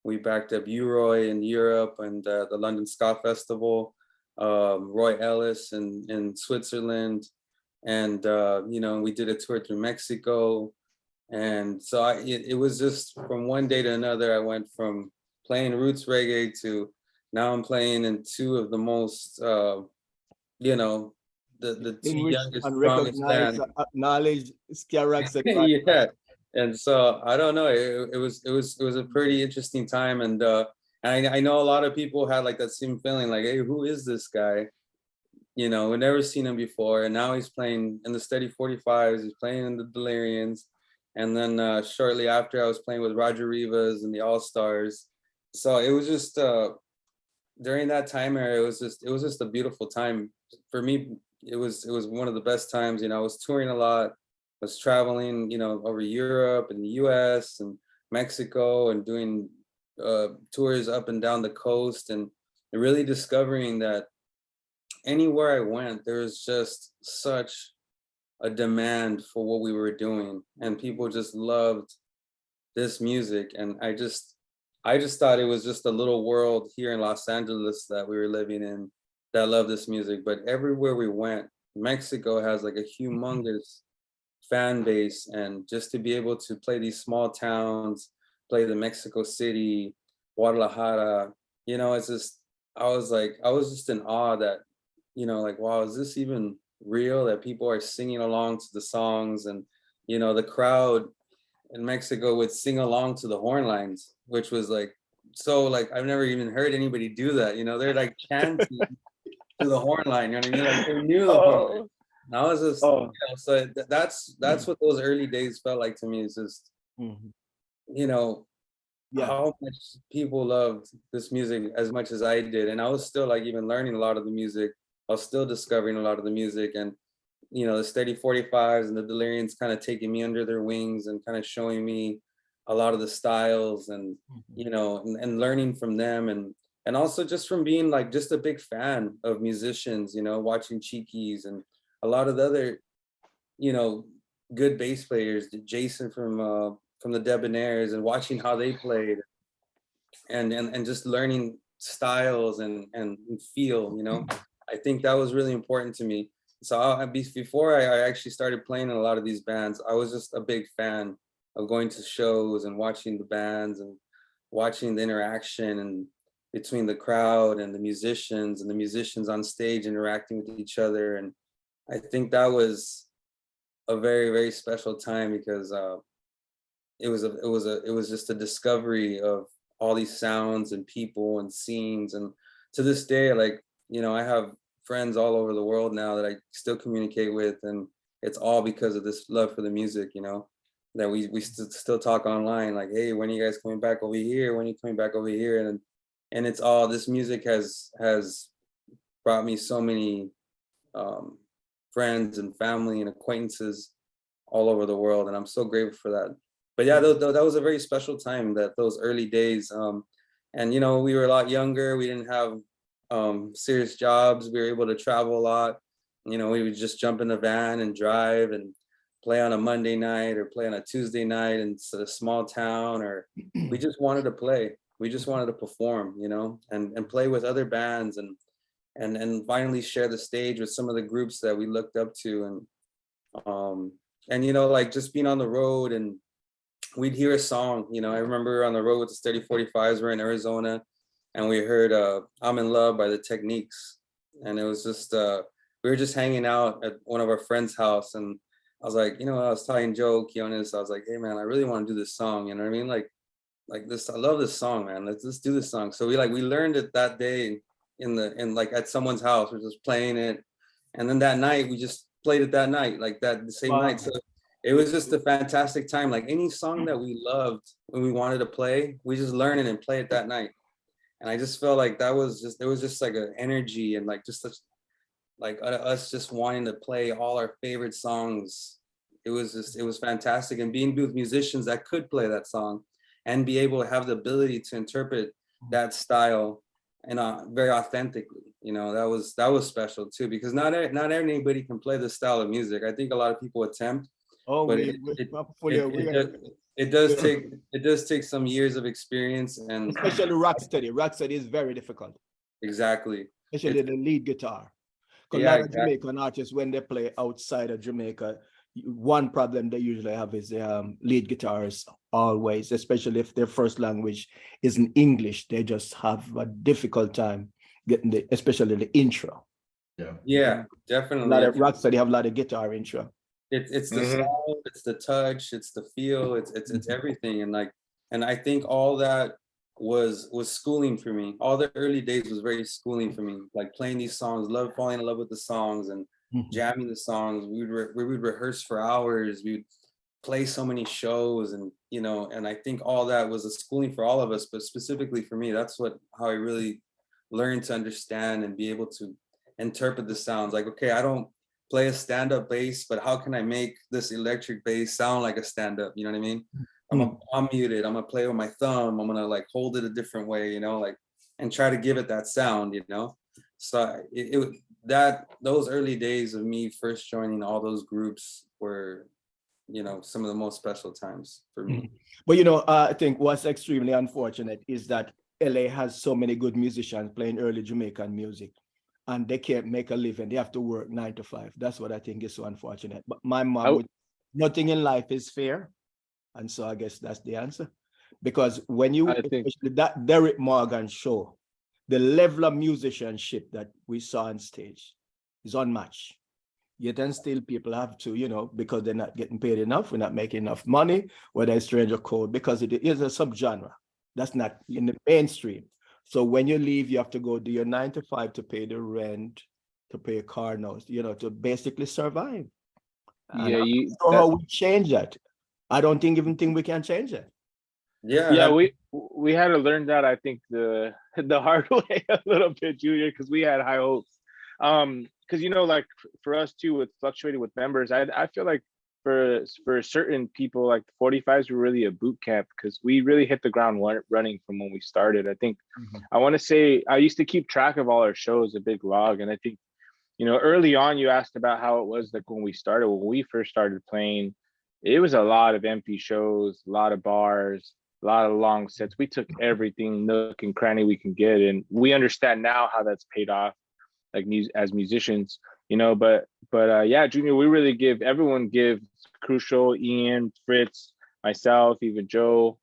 We backed up Uroy in Europe, and the London Ska Festival, Roy Ellis in Switzerland, and we did a tour through Mexico. And so it was just from one day to another. I went from playing roots reggae to now I'm playing in two of the most, the two youngest, strongest bands. Acknowledged ska rock. Yeah, and so I don't know. It was a pretty interesting time, and I know a lot of people had like that same feeling, like, hey, who is this guy? We've never seen him before, and now he's playing in the Steady 45s. He's playing in the Delirians. And then shortly after, I was playing with Roger Rivas and the All Stars. So it was just during that time era, it was just a beautiful time for me. It was one of the best times. I was touring a lot, was traveling, over Europe and the U.S. and Mexico, and doing tours up and down the coast, and really discovering that anywhere I went, there was just such a demand for what we were doing, and people just loved this music. And I just thought it was just a little world here in Los Angeles that we were living in that loved this music. But everywhere we went, Mexico has like a humongous fan base, and just to be able to play these small towns, play the Mexico City, Guadalajara, it's just, I was just in awe that, like, wow, is this even real, that people are singing along to the songs? And the crowd in Mexico would sing along to the horn lines, which was like, so like I've never even heard anybody do that. They're like chanting to the horn line, you know what I mean? Like they knew the horn line. And I was just so that's what those early days felt like to me. Is just how much people loved this music as much as I did. And I was still like even learning a lot of the music. I was still discovering a lot of the music, and the Steady 45s and the Delirians kind of taking me under their wings and kind of showing me a lot of the styles and, you know, and learning from them, and also just from being like just a big fan of musicians, you know, watching Cheekies and a lot of the other, you know, good bass players, Jason from the Debonaires, and watching how they played, and just learning styles and feel, you know. I think that was really important to me. So before I actually started playing in a lot of these bands, I was just a big fan of going to shows and watching the bands and watching the interaction and between the crowd and the musicians on stage interacting with each other. And I think that was a very, very special time because it was just a discovery of all these sounds and people and scenes. And to this day, like, you know, I have friends all over the world now that I still communicate with, and it's all because of this love for the music, you know, that we still talk online, like, hey, when are you guys coming back over here? When are you coming back over here? And it's all, this music has brought me so many friends and family and acquaintances all over the world, and I'm so grateful for that. But yeah, that was a very special time, those early days. And you know, we were a lot younger. We didn't have serious jobs. We were able to travel a lot. You know, we would just jump in the van and drive and play on a Monday night or play on a Tuesday night in a small town, or we just wanted to play. We just wanted to perform, you know, and play with other bands and finally share the stage with some of the groups that we looked up to. And you know, like just being on the road, and we'd hear a song, you know. I remember on the road with the Steady 45s, we're in Arizona, and we heard I'm in Love by the Techniques. And it was just, we were just hanging out at one of our friends' house, and I was like, you know, I was telling Joe Nieves, I was like, hey man, I really want to do this song, you know what I mean? Like this, I love this song, man. Let's do this song. So we learned it that day in like at someone's house. We're just playing it. And then that night we just played it that night, like that the same night. So it was just a fantastic time. Like any song that we loved when we wanted to play, we just learn it and play it that night. And I just felt like it was just like an energy, and like just such, like us just wanting to play all our favorite songs. It was fantastic. And being with musicians that could play that song and be able to have the ability to interpret that style and very authentically, you know, that was special too, because not anybody can play this style of music. I think a lot of people attempt, but it does take some years of experience, and especially rocksteady. Rocksteady is very difficult. Exactly. Especially the lead guitar. Because a lot of Jamaican artists, when they play outside of Jamaica, one problem they usually have is lead guitarists always, especially if their first language isn't English, they just have a difficult time getting especially the intro. Yeah, definitely. A lot of rocksteady have a lot of guitar intro. It's the sound, it's the touch, it's the feel, it's everything. And I think all that was schooling for me. All the early days was very schooling for me, like playing these songs, falling in love with the songs and jamming the songs. We would rehearse for hours. We would play so many shows, and you know, and I think all that was a schooling for all of us, but specifically for me, that's how I really learned to understand and be able to interpret the sounds. Like, okay, I don't play a stand-up bass, but how can I make this electric bass sound like a stand-up? You know what I mean? I'm muted. I'm gonna play with my thumb. I'm gonna like hold it a different way, you know, like, and try to give it that sound, you know. So those early days of me first joining all those groups were, you know, some of the most special times for me. But you know, I think what's extremely unfortunate is that LA has so many good musicians playing early Jamaican music, and they can't make a living. They have to work 9 to 5. That's what I think is so unfortunate. But my mom, nothing in life is fair. And so I guess that's the answer. Because when especially that Derek Morgan show, the level of musicianship that we saw on stage is unmatched. Yet and still people have to, you know, because they're not getting paid enough, we're not making enough money, whether it's Stranger Code, because it is a subgenre. That's not in the mainstream. So when you leave, you have to go do your 9 to 5 to pay the rent, to pay car notes, you know, to basically survive. And how we change that. I don't think we can change it. Yeah, we had to learn that, I think, the hard way a little bit, Junior, because we had high hopes. Because you know, like for us too, with fluctuating with members, I feel like for certain people, like the 45s were really a boot camp because we really hit the ground running from when we started. I think I want to say I used to keep track of all our shows, a big log, and I think early on you asked about how it was like when we started. When we first started playing, it was a lot of empty shows, a lot of bars, a lot of long sets. We took everything nook and cranny we can get, and we understand now how that's paid off, like as musicians, but yeah, Junior, we really give Crucial, Ian, Fritz, myself, even Joe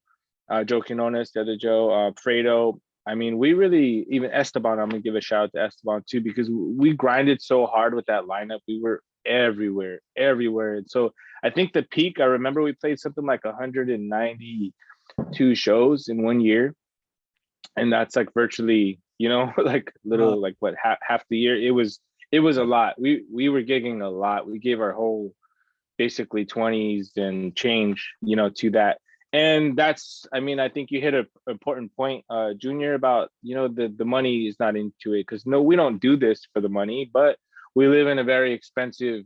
Quinones, the other Joe, Fredo. I mean, we really, even Esteban, I'm gonna give a shout out to Esteban too, because we grinded so hard with that lineup. We were everywhere. And so I think the peak, I remember we played something like 192 shows in 1 year. And that's like virtually, like little, like what, half the year. It was a lot. We were gigging a lot. We gave our whole basically 20s and change, to that. And that's, I mean, I think you hit an important point, Junior, about, the money is not into it. Because no, we don't do this for the money, but we live in a very expensive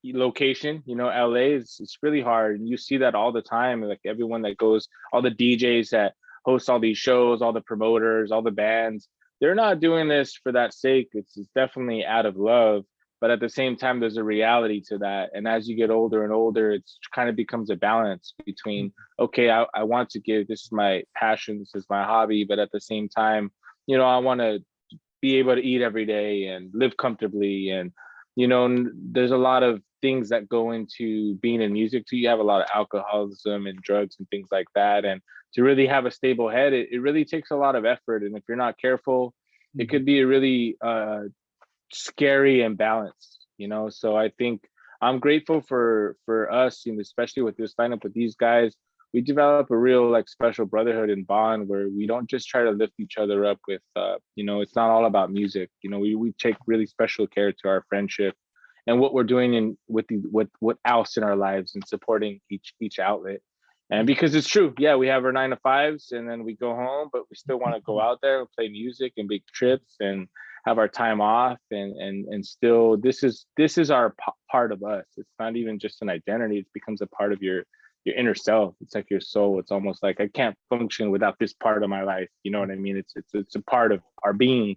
location. LA it's really hard. And you see that all the time. Like everyone that goes, all the DJs that host all these shows, all the promoters, all the bands, they're not doing this for that sake. It's definitely out of love. But at the same time, there's a reality to that. And as you get older and older, it's kind of becomes a balance between, okay, I want to give, this is my passion, this is my hobby, but at the same time, I want to be able to eat every day and live comfortably. And, there's a lot of things that go into being in music too. You have a lot of alcoholism and drugs and things like that. And to really have a stable head, it really takes a lot of effort. And if you're not careful, it could be a really scary imbalance, So I think I'm grateful for us, especially with this lineup with these guys. We develop a real like special brotherhood and bond where we don't just try to lift each other up with it's not all about music. We take really special care to our friendship and what we're doing in with what else in our lives and supporting each outlet. And because it's true, yeah, we have our 9 to 5s and then we go home, but we still want to go out there and play music and big trips and have our time off and still this is our part of us. It's not even just an identity. It becomes a part of your inner self. It's like your soul. It's almost like I can't function without this part of my life. You know what I mean? It's a part of our being.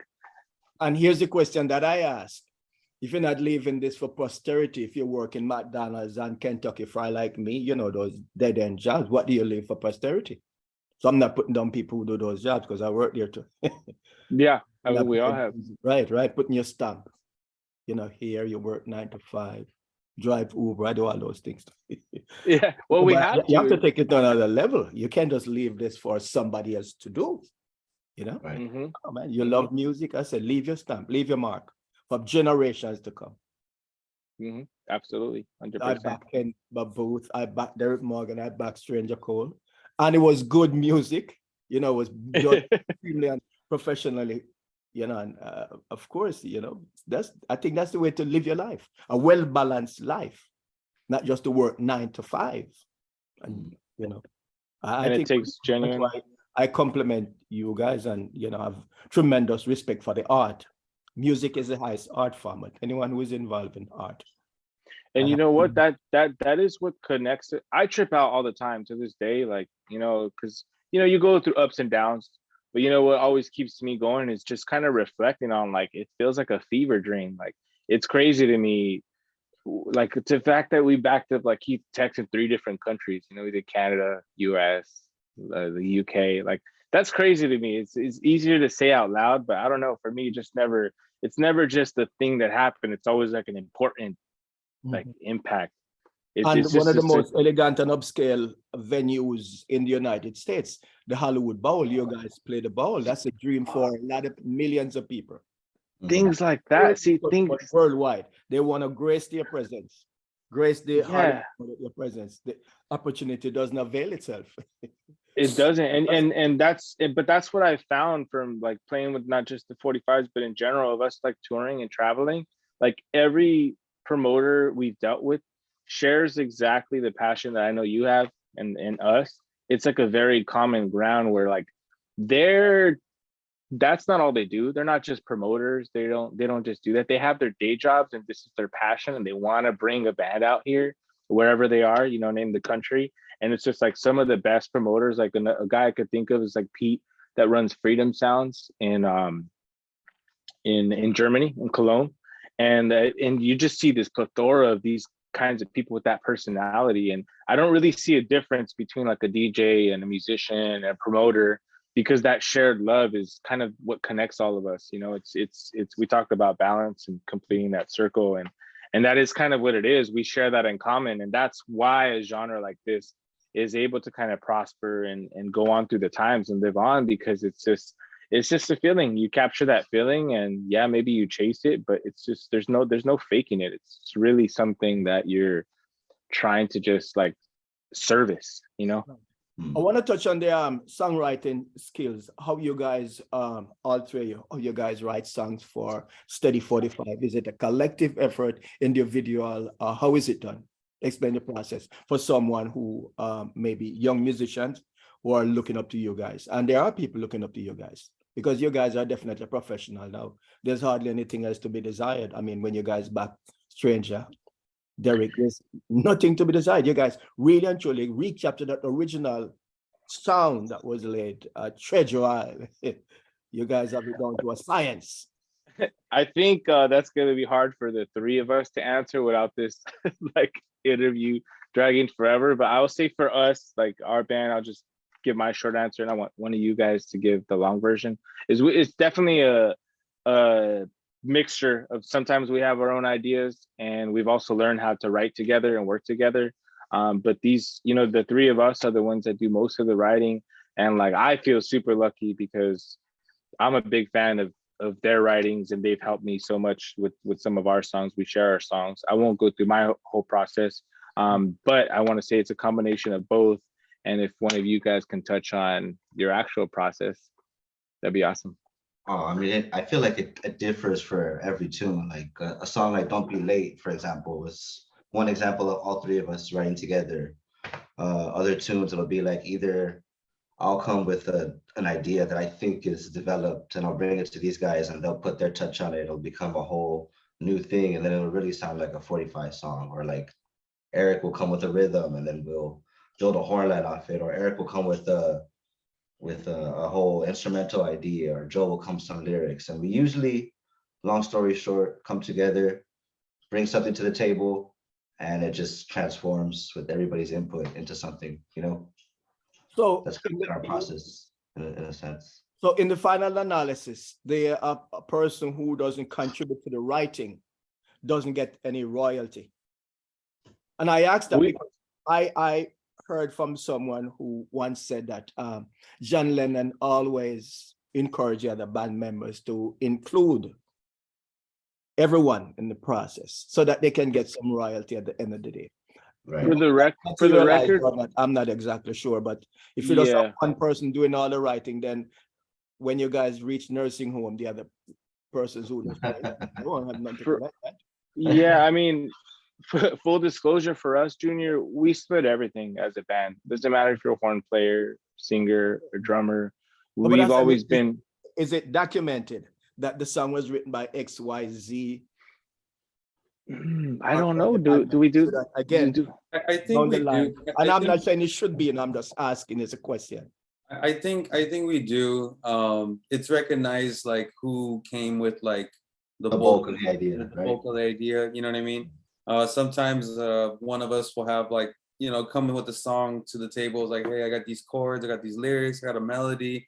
And here's the question that I ask. If you're not leaving this for posterity, if you work in McDonald's and Kentucky Fry like me, those dead-end jobs, what do you leave for posterity? So I'm not putting down people who do those jobs because I work there too. Yeah, we all have. Right. Putting your stamp. Here you work 9 to 5, drive Uber, I do all those things. Yeah, well, you have to take it to another level. You can't just leave this for somebody else to do. Right. Mm-hmm. Oh, man, you love music. I said, leave your stamp, leave your mark for generations to come. Mm-hmm. Absolutely, 100%. I back Ken Booth, I back Derek Morgan, I back Stranger Cole, and it was good music. It was done extremely and professionally. And of course, I think that's the way to live your life, a well-balanced life, not just to work 9 to 5. And I think it takes genuine. That's why I compliment you guys, and have tremendous respect for the art. Music is the highest art form. Anyone who is involved in art. And you know what? That is what connects it. I trip out all the time to this day, like because you go through ups and downs. But what always keeps me going is just kind of reflecting on, like, it feels like a fever dream. Like, it's crazy to me, like, the fact that we backed up, like, he texted 3 different countries. We did Canada, US, the UK. Like, that's crazy to me. It's easier to say out loud, but I don't know. For me, it's never just a thing that happened. It's always like an important like impact. It's one of the most elegant and upscale venues in the United States, the Hollywood Bowl. You guys play the bowl. That's a dream for a lot of millions of people. Things like that. See, things worldwide. They want to grace their presence, grace their presence. The opportunity doesn't avail itself. It doesn't, and that's it. But that's what I found from like playing with not just the 45s, but in general of us like touring and traveling. Like every promoter we've dealt with shares exactly the passion that I know you have and us. It's like a very common ground where like that's not all they do. They're not just promoters. They don't just do that. They have their day jobs and this is their passion and they want to bring a band out here wherever they are, you know, name the country. And it's just like some of the best promoters, like a guy I could think of is like Pete that runs Freedom Sounds in Germany, in Cologne. And you just see this plethora of these kinds of people with that personality. And I don't really see a difference between like a DJ and a musician and a promoter, because that shared love is kind of what connects all of us. You know, it's we talked about balance and completing that circle, and that is kind of what it is. We share that in common, and that's why a genre like this is able to kind of prosper and go on through the times and live on, because it's just a feeling. You capture that feeling, and yeah, maybe you chase it, but it's just there's no faking it. It's really something that you're trying to just like service, you know. I want to touch on the songwriting skills. How you guys, all three, how you guys write songs for Steady 45? Is it a collective effort, individual? How is it done? Explain the process for someone who maybe young musicians who are looking up to you guys. And there are people looking up to you guys, because you guys are definitely professional now. There's hardly anything else to be desired. I mean, when you guys back Stranger, Derek, there's nothing to be desired. You guys really and truly recaptured that original sound that was laid, Treasure Isle. You guys have it down to a science. I think that's going to be hard for the three of us to answer without this like interview dragging forever. But I will say for us, like our band, I'll just give my short answer, and I want one of you guys to give the long version. It's definitely a mixture of, sometimes we have our own ideas, and we've also learned how to write together and work together. But these, you know, the three of us are the ones that do most of the writing, and like I feel super lucky because I'm a big fan of their writings, and they've helped me so much with some of our songs. We share our songs. I won't go through my whole process, but I want to say it's a combination of both. And if one of you guys can touch on your actual process, that'd be awesome. Oh, I mean, I feel like it differs for every tune. Like a song like "Don't Be Late," for example, was one example of all three of us writing together. Other tunes, it'll be like either I'll come with an idea that I think is developed, and I'll bring it to these guys, and they'll put their touch on it. It'll become a whole new thing, and then it'll really sound like a 45 song. Or like Eric will come with a rhythm, and then we'll build a horn line off it. Or Eric will come with a whole instrumental idea, or Joe will come with some lyrics. And we usually, long story short, come together, bring something to the table, and it just transforms with everybody's input into something, you know? So That's kind of our process in a sense. So in the final analysis, a person who doesn't contribute to the writing doesn't get any royalty. And I asked that because I heard from someone who once said that John Lennon always encouraged the other band members to include everyone in the process so that they can get some royalty at the end of the day. Right. For the record, I'm not exactly sure, but if you just have one person doing all the writing, then when you guys reach nursing home, the other persons who don't have nothing to that. Yeah, I mean, full disclosure for us, Junior, we split everything as a band. Doesn't matter if you're a horn player, singer, or drummer. We've always been. Is it documented that the song was written by XYZ? I don't know. Do we do that again? I think we do. And I'm not saying it should be, and I'm just asking as a question. I think we do. It's recognized like who came with like the bulk of the idea, you know what I mean? Sometimes one of us will have like, you know, coming with a song to the table, is like, hey, I got these chords, I got these lyrics, I got a melody.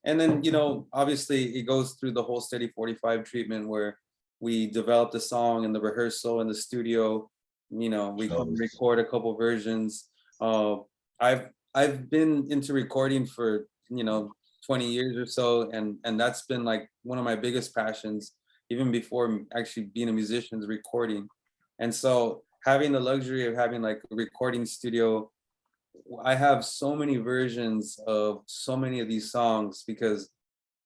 And then, you know, obviously it goes through the whole Steady 45 treatment where we develop the song in the rehearsal in the studio. You know, we can record a couple versions. I've been into recording for, you know, 20 years or so, and that's been like one of my biggest passions, even before actually being a musician, is recording. And so having the luxury of having like a recording studio, I have so many versions of so many of these songs because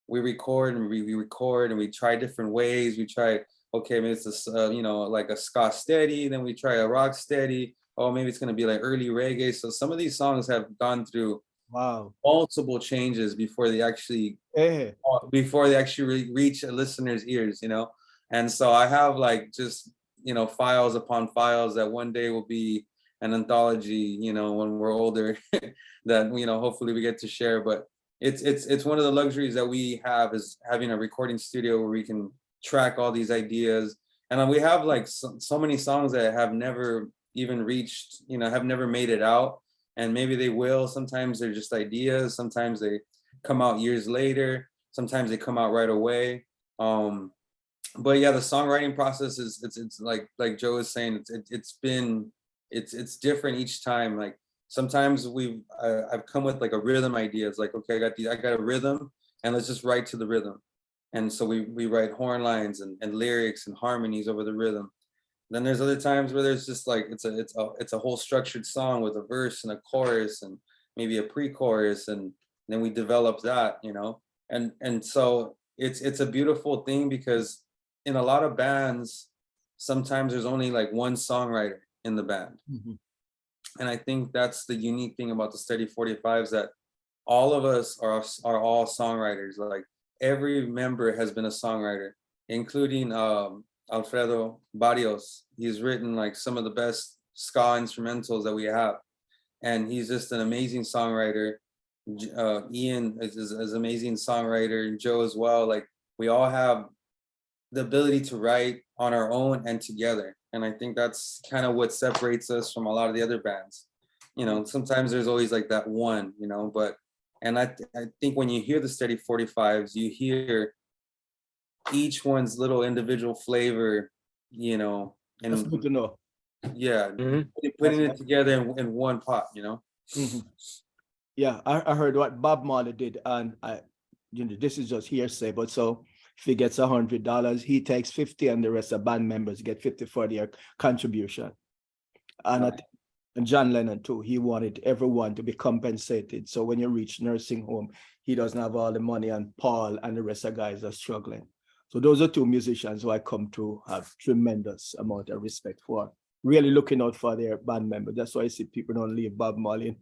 we record and we record and we try different ways. We try, okay, maybe it's a, you know, like a ska steady, then we try a rock steady. Oh, maybe it's gonna be like early reggae. So some of these songs have gone through multiple changes before they actually reach a listener's ears, you know. And so I have like just, you know, files upon files that one day will be an anthology, when we're older, that hopefully we get to share. But it's one of the luxuries that we have, is having a recording studio where we can track all these ideas. And we have like so many songs that have never even reached, have never made it out, and maybe they will. Sometimes they're just ideas, sometimes they come out years later, sometimes they come out right away. But yeah, the songwriting process it's like Joe is saying, it's different each time. Like sometimes I've come with like a rhythm idea. It's like, okay, I got a rhythm, and let's just write to the rhythm. And so we write horn lines and lyrics and harmonies over the rhythm. Then there's other times where there's just like it's a whole structured song with a verse and a chorus and maybe a pre-chorus, and then we develop that, and so it's a beautiful thing, because in a lot of bands sometimes there's only like one songwriter in the band. And I think that's the unique thing about the Steady 45s, that all of us are all songwriters. Like every member has been a songwriter, including Alfredo Barrios. He's written like some of the best ska instrumentals that we have, and he's just an amazing songwriter. Ian is an amazing songwriter, Joe as well. Like we all have the ability to write on our own and together, and I think that's kind of what separates us from a lot of the other bands. Sometimes there's always like that one, but I think when you hear the Steady 45s, you hear each one's little individual flavor, and That's good to know. yeah, putting it together in one pot, Yeah, I heard what Bob Marley did, and this is just hearsay, but so if he gets $100, he takes 50, and the rest of band members get 50 for their contribution. And and John Lennon too, he wanted everyone to be compensated. So when you reach nursing home, he doesn't have all the money, and Paul and the rest of guys are struggling. So those are two musicians who I come to have tremendous amount of respect for, really looking out for their band members. That's why I see people don't leave Bob Marley.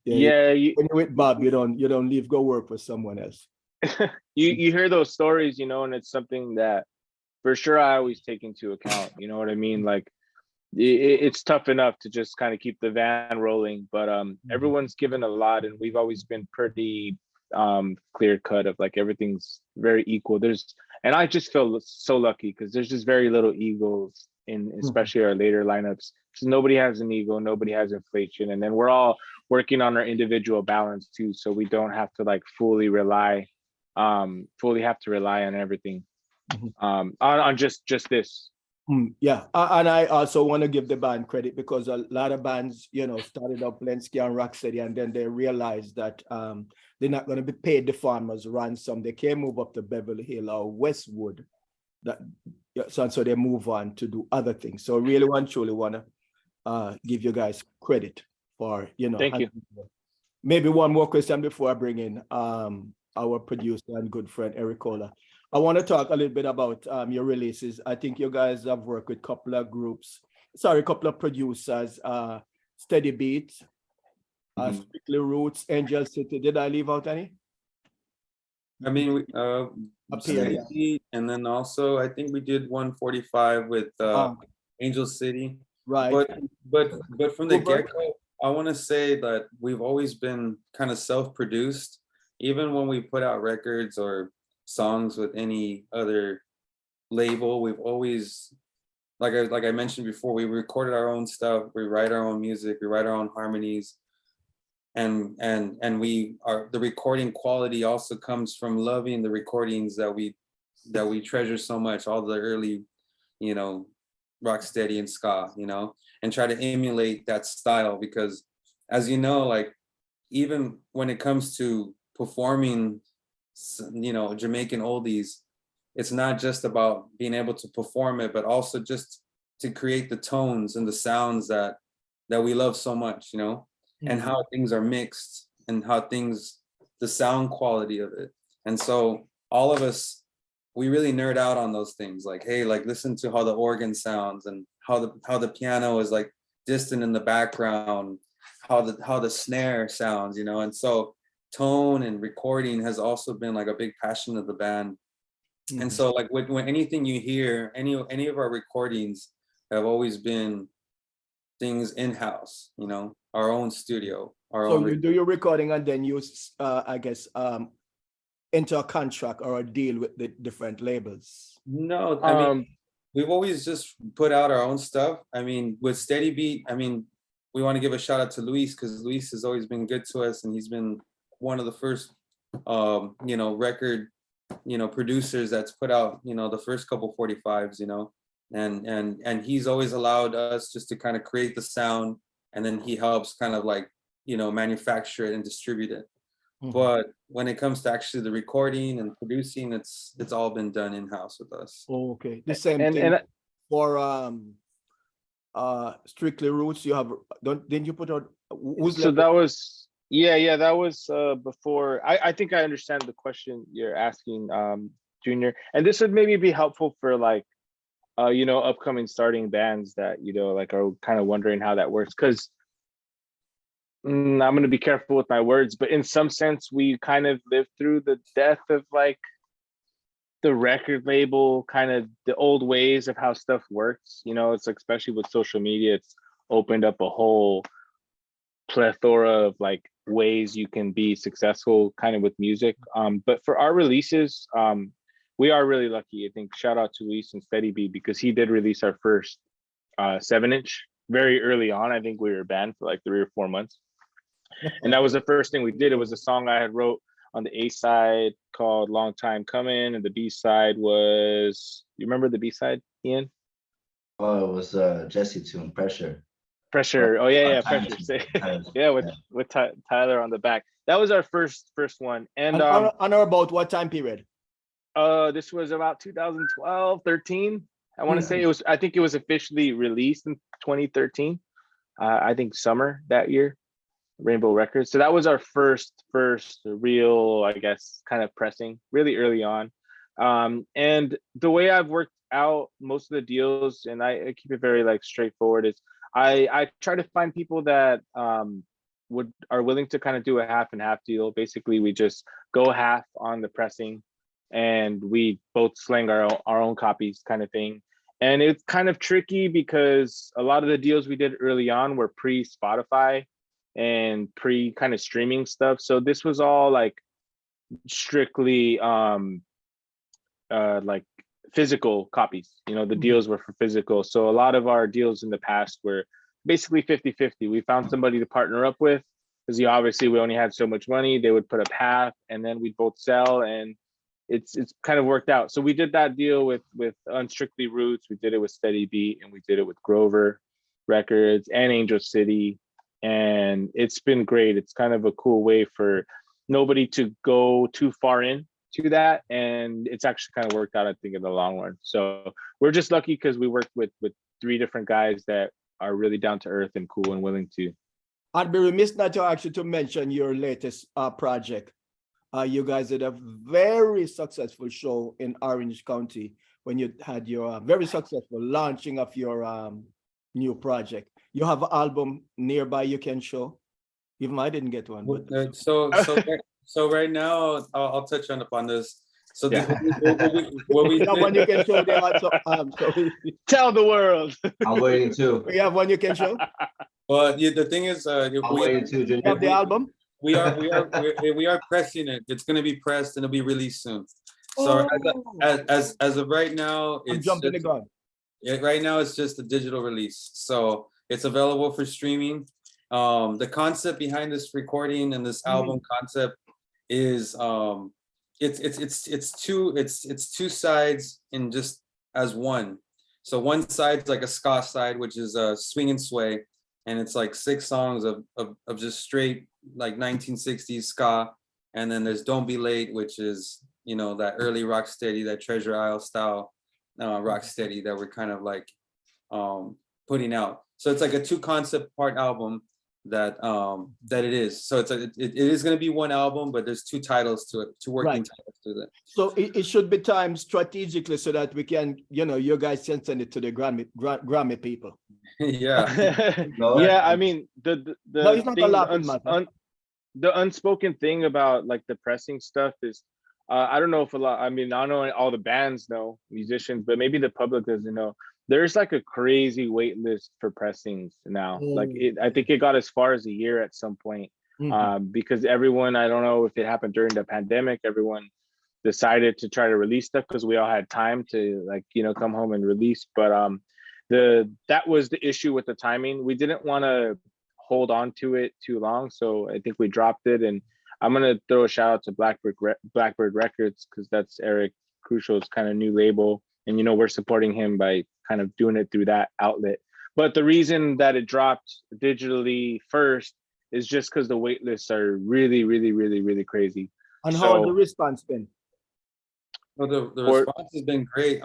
Yeah, when you're with Bob, you don't leave, go work for someone else. you hear those stories, and it's something that for sure I always take into account. You know what I mean? Like it's tough enough to just kind of keep the van rolling, but everyone's given a lot, and we've always been pretty clear cut of like everything's very equal. And I just feel so lucky because there's just very little egos in especially our later lineups. So nobody has an ego, nobody has inflation, and then we're all working on our individual balance too, so we don't have to like fully have to rely on everything on just this. Yeah, and I also want to give the band credit, because a lot of bands, started up playing ska and rocksteady, and then they realized that they're not going to be paid the farmers' ransom. They can't move up to Beverly Hill or Westwood. So they move on to do other things. So really truly want to give you guys credit for, Thank you. Maybe one more question before I bring in our producer and good friend Eric Ola. I want to talk a little bit about your releases. I think you guys have worked with a couple of producers, Steady Beat, Strictly Roots, Angel City. Did I leave out any? I mean, Steady Beat, and then also I think we did 145 with Angel City. Right. But from the get-go, I want to say that we've always been kind of self-produced, even when we put out records or songs with any other label. We've always, like I mentioned before, we recorded our own stuff, we write our own music, we write our own harmonies, and the recording quality also comes from loving the recordings that we treasure so much, all the early, rocksteady and ska, and try to emulate that style, because as you know, like even when it comes to performing Jamaican oldies, it's not just about being able to perform it, but also just to create the tones and the sounds that we love so much, and how things are mixed and how the sound quality of it. And so all of us, we really nerd out on those things. Like, hey, like listen to how the organ sounds and how the piano is like distant in the background, how the snare sounds, and so tone and recording has also been like a big passion of the band. And so like when anything you hear, any of our recordings, have always been things in-house, you know, our own studio, our So own. you do your recording and then you, I guess, enter a contract or a deal with the different labels. No, I mean, we've always just put out our own stuff. I mean, with Steady Beat, I mean, we want to give a shout out to Luis, because Luis has always been good to us, and he's been one of the first, you know, record, you know, producers that's put out, you know, the first couple 45s, you know, and he's always allowed us just to kind of create the sound, and then he helps kind of like, you know, manufacture it and distribute it. But when it comes to actually the recording and producing, it's all been done in-house with us. Okay, the same thing for Strictly Roots. You have, didn't you put out who's so that was that was before. I think I understand the question you're asking, Junior, and this would maybe be helpful for like you know, upcoming starting bands that, you know, like are kind of wondering how that works, because I'm going to be careful with my words, but in some sense we kind of lived through the death of like the record label, kind of the old ways of how stuff works. You know, it's like, especially with social media, it's opened up a whole plethora of like ways you can be successful kind of with music. But for our releases, we are really lucky. I think shout out to Luis and Steady B, because he did release our first 7-inch very early on. I think we were banned for like 3 or 4 months. And that was the first thing we did. It was a song I had wrote on the A side called Long Time Coming. And the B side was, you remember the B side, Ian? Oh, it was Jesse tune, Pressure. Pressure. Oh yeah, Pressure. Yeah, with Tyler on the back. That was our first one. And or about what time period? This was about 2012, 13. I want to say it was. I think it was officially released in 2013. I think summer that year, Rainbow Records. So that was our first real, I guess, kind of pressing really early on. And the way I've worked out most of the deals, and I keep it very like straightforward, is I try to find people that are willing to kind of do a half and half deal. Basically, we just go half on the pressing, and we both sling our own copies, kind of thing. And it's kind of tricky because a lot of the deals we did early on were pre-Spotify and pre kind of streaming stuff. So this was all like strictly like physical copies. You know, the deals were for physical. So a lot of our deals in the past were basically 50-50. We found somebody to partner up with, because obviously we only had so much money. They would put up half, and then we'd both sell, and it's kind of worked out. So we did that deal with Unstrictly Roots. We did it with Steady Beat, and we did it with Grover Records and Angel City, and it's been great. It's kind of a cool way for nobody to go too far in to that, and it's actually kind of worked out, I think, in the long run. So we're just lucky because we worked with 3 different guys that are really down to earth and cool and willing to. I'd be remiss not to actually to mention your latest project. You guys did a very successful show in Orange County when you had your very successful launching of your new project. You have an album nearby you can show. Even I didn't get one. But so right now, I'll touch upon this. So what we one you can show there also, tell the world. I'm waiting too. We have one you can show. Well, the thing is, I'm waiting too. You have the album. We are pressing it. It's going to be pressed and it'll be released soon. So as of right now, I'm jumping the gun. Right now it's just a digital release, so it's available for streaming. The concept behind this recording and this album concept is it's two sides in just as one. So one side's like a ska side, which is a swing and sway, and it's like 6 songs of just straight like 1960s ska. And then there's Don't Be Late, which is, you know, that early Rocksteady, that Treasure Isle style Rocksteady that we're kind of like putting out. So it's like a 2 concept part album that it is. So it is going to be one album, but there's 2 titles to it, 2 working titles to it. So it should be timed strategically so that we can, you know, you guys can send it to the Grammy people. Yeah. Yeah, I mean the no, it's not a lot. The unspoken thing about like the pressing stuff is I don't know if I don't know all the bands know, musicians, but maybe the public doesn't know. there's like a crazy wait list for pressings now. Like I think it got as far as a year at some point. Because everyone, I don't know if it happened during the pandemic, everyone decided to try to release stuff because we all had time to, like, you know, come home and release. But that was the issue with the timing. We didn't want to hold on to it too long, so I think we dropped it. And I'm gonna throw a shout out to Blackbird Records, because that's Eric Crucial's kind of new label, and you know, we're supporting him by kind of doing it through that outlet. But the reason that it dropped digitally first is just because the wait lists are really, really, really, really crazy. And how has the response been? Well, the response has been great.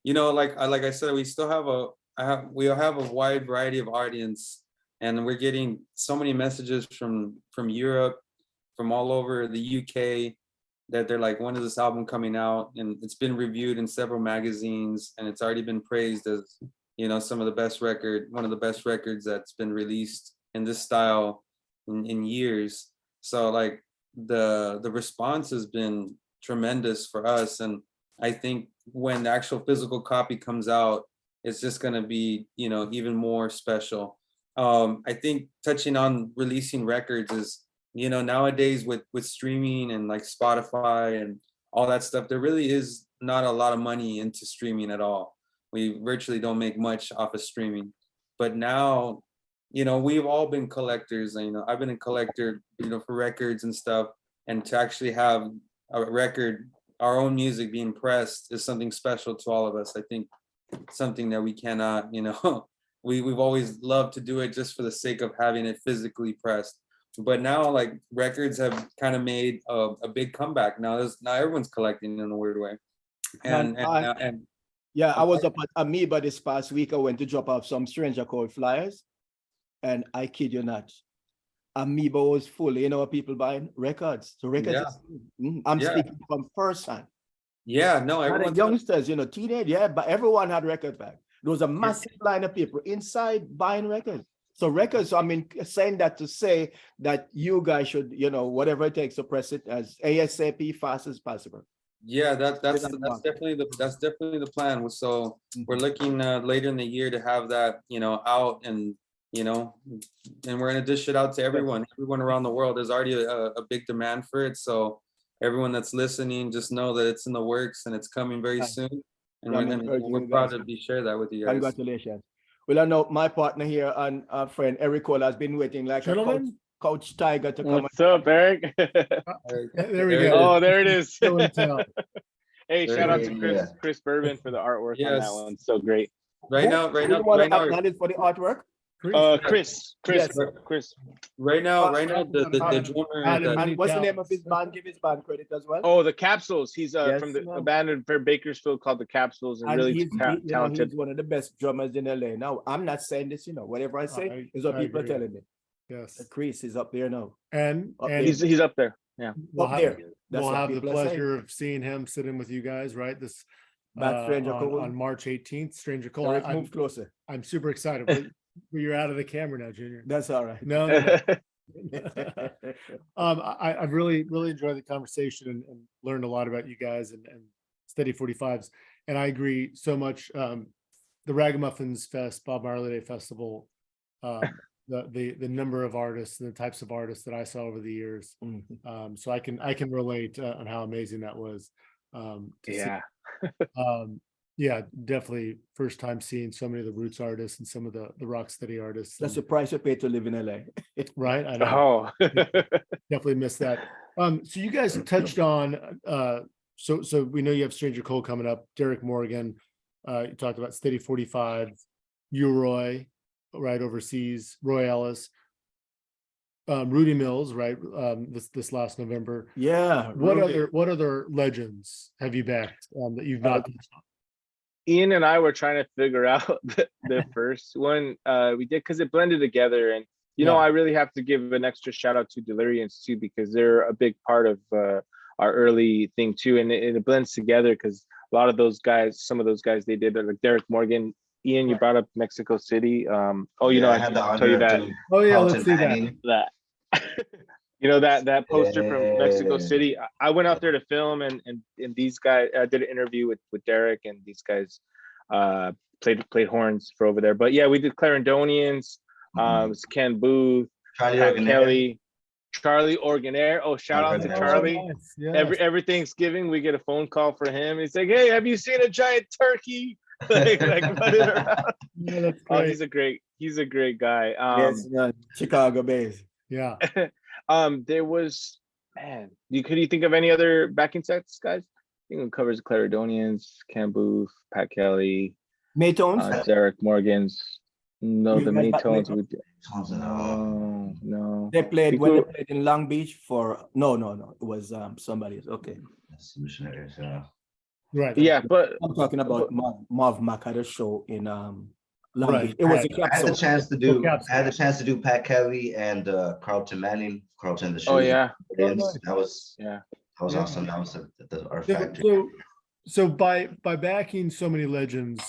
You know, like I said, we still have a wide variety of audience, and we're getting so many messages from Europe, from all over the UK, that they're like, when is this album coming out? And it's been reviewed in several magazines, and it's already been praised as, you know, one of the best records that's been released in this style in years. So like the response has been tremendous for us, and I think when the actual physical copy comes out, it's just going to be, you know, even more special. I think touching on releasing records is, you know, nowadays with streaming and like Spotify and all that stuff, there really is not a lot of money into streaming at all. We virtually don't make much off of streaming. But now, you know, we've all been collectors. You know, I've been a collector, you know, for records and stuff. And to actually have a record, our own music being pressed, is something special to all of us. I think something that we cannot, you know, we've always loved to do it just for the sake of having it physically pressed. But now, like, records have kind of made a big comeback. Now everyone's collecting in a weird way. Yeah, I was up at Amoeba this past week. I went to drop off some Stranger Code flyers, and I kid you not, Amoeba was full. You know what people buying? Records. So records. I'm speaking from first hand. Yeah, no, everyone. Youngsters, you know, teenage, but everyone had record back. There was a massive line of people inside buying records. So records, I mean, saying that to say that you guys should, you know, whatever it takes to press it as ASAP, fast as possible. Yeah, that's definitely the plan. So we're looking later in the year to have that, you know, out, and you know, and we're gonna dish it out to everyone around the world. There's already a big demand for it, so everyone that's listening, just know that it's in the works and it's coming very soon. And we're proud to share that with you guys. Congratulations. Well, I know my partner here and our friend Eric Cole has been waiting like a couch tiger to come. What's up, Eric? There we go. Oh, there it is. Hey, There shout out to Chris Bourbon for the artwork on that one. So great. Right now. For the artwork. Chris. Right now, the drummer. And what's the name of his band? Give his band credit as well. Oh, the Capsules. He's from a band in Bakersfield called the Capsules, and really talented. He's one of the best drummers in LA. Now, I'm not saying this, you know, whatever I say is what people are telling me. Yes, Chris is up there now, and he's up there. Yeah, we'll have the pleasure of seeing him sitting with you guys, right? This on March 18th. Stranger Cole. Move closer. I'm super excited. But you're out of the camera now, Junior. That's all right. No. I've really enjoyed the conversation and learned a lot about you guys and Steady 45s. And I agree so much. The Ragamuffins Fest, Bob Marley Day Festival, the number of artists and the types of artists that I saw over the years. So I can relate on how amazing that was. Yeah, definitely first time seeing so many of the roots artists and some of the rocksteady artists. That's the price you pay to live in LA. Right. I know. Oh, definitely missed that. So you guys touched on so we know you have Stranger Cole coming up, Derek Morgan, you talked about Steady 45, Roy, right, overseas, Roy Ellis, Rudy Mills, right, this last November. Yeah. What other legends have you backed that you've not touched on? Ian and I were trying to figure out the first one we did, because it blended together. And, you know, I really have to give an extra shout out to Delirians too, because they're a big part of our early thing too. And it blends together because a lot of those guys, some of those guys, they did like Derek Morgan. Ian, you brought up Mexico City. I had to tell you that. Oh yeah, let's see that. You know, that poster from Mexico City. I went out there to film, and these guys, I did an interview with Derek, and these guys played horns for over there. But yeah, we did Clarendonians, Ken Booth, Charlie Pat Organer. Kelly, Charlie Organer. Oh, shout out to Organer. Charlie. Nice, yes. Every Thanksgiving we get a phone call for him. He's like, "Hey, have you seen a giant turkey?" like running around. Yeah, that's Oh, great. he's a great guy. Yes, Chicago based. Yeah. There was, man, could you think of any other backing sets, guys? I think it covers the Clarendonians, Ken Booth, Pat Kelly, Maytones? Derek Morgan's. No, You the guys got Maytones. Tons of them. No. They played Think when they we- played in Long Beach for no. It was somebody else. Okay. That's the Missionaries, yeah. Right. Yeah, but I'm talking about Marv Mac had a show in Long Right, Beach. It was right. a I had capsule. the chance to Oh, do. Caps. I had the chance to do Pat Kelly and Carlton Manning. Carlton the show. oh yeah, nice. That was yeah. Yeah. awesome. That was our So, factory. so by backing so many legends,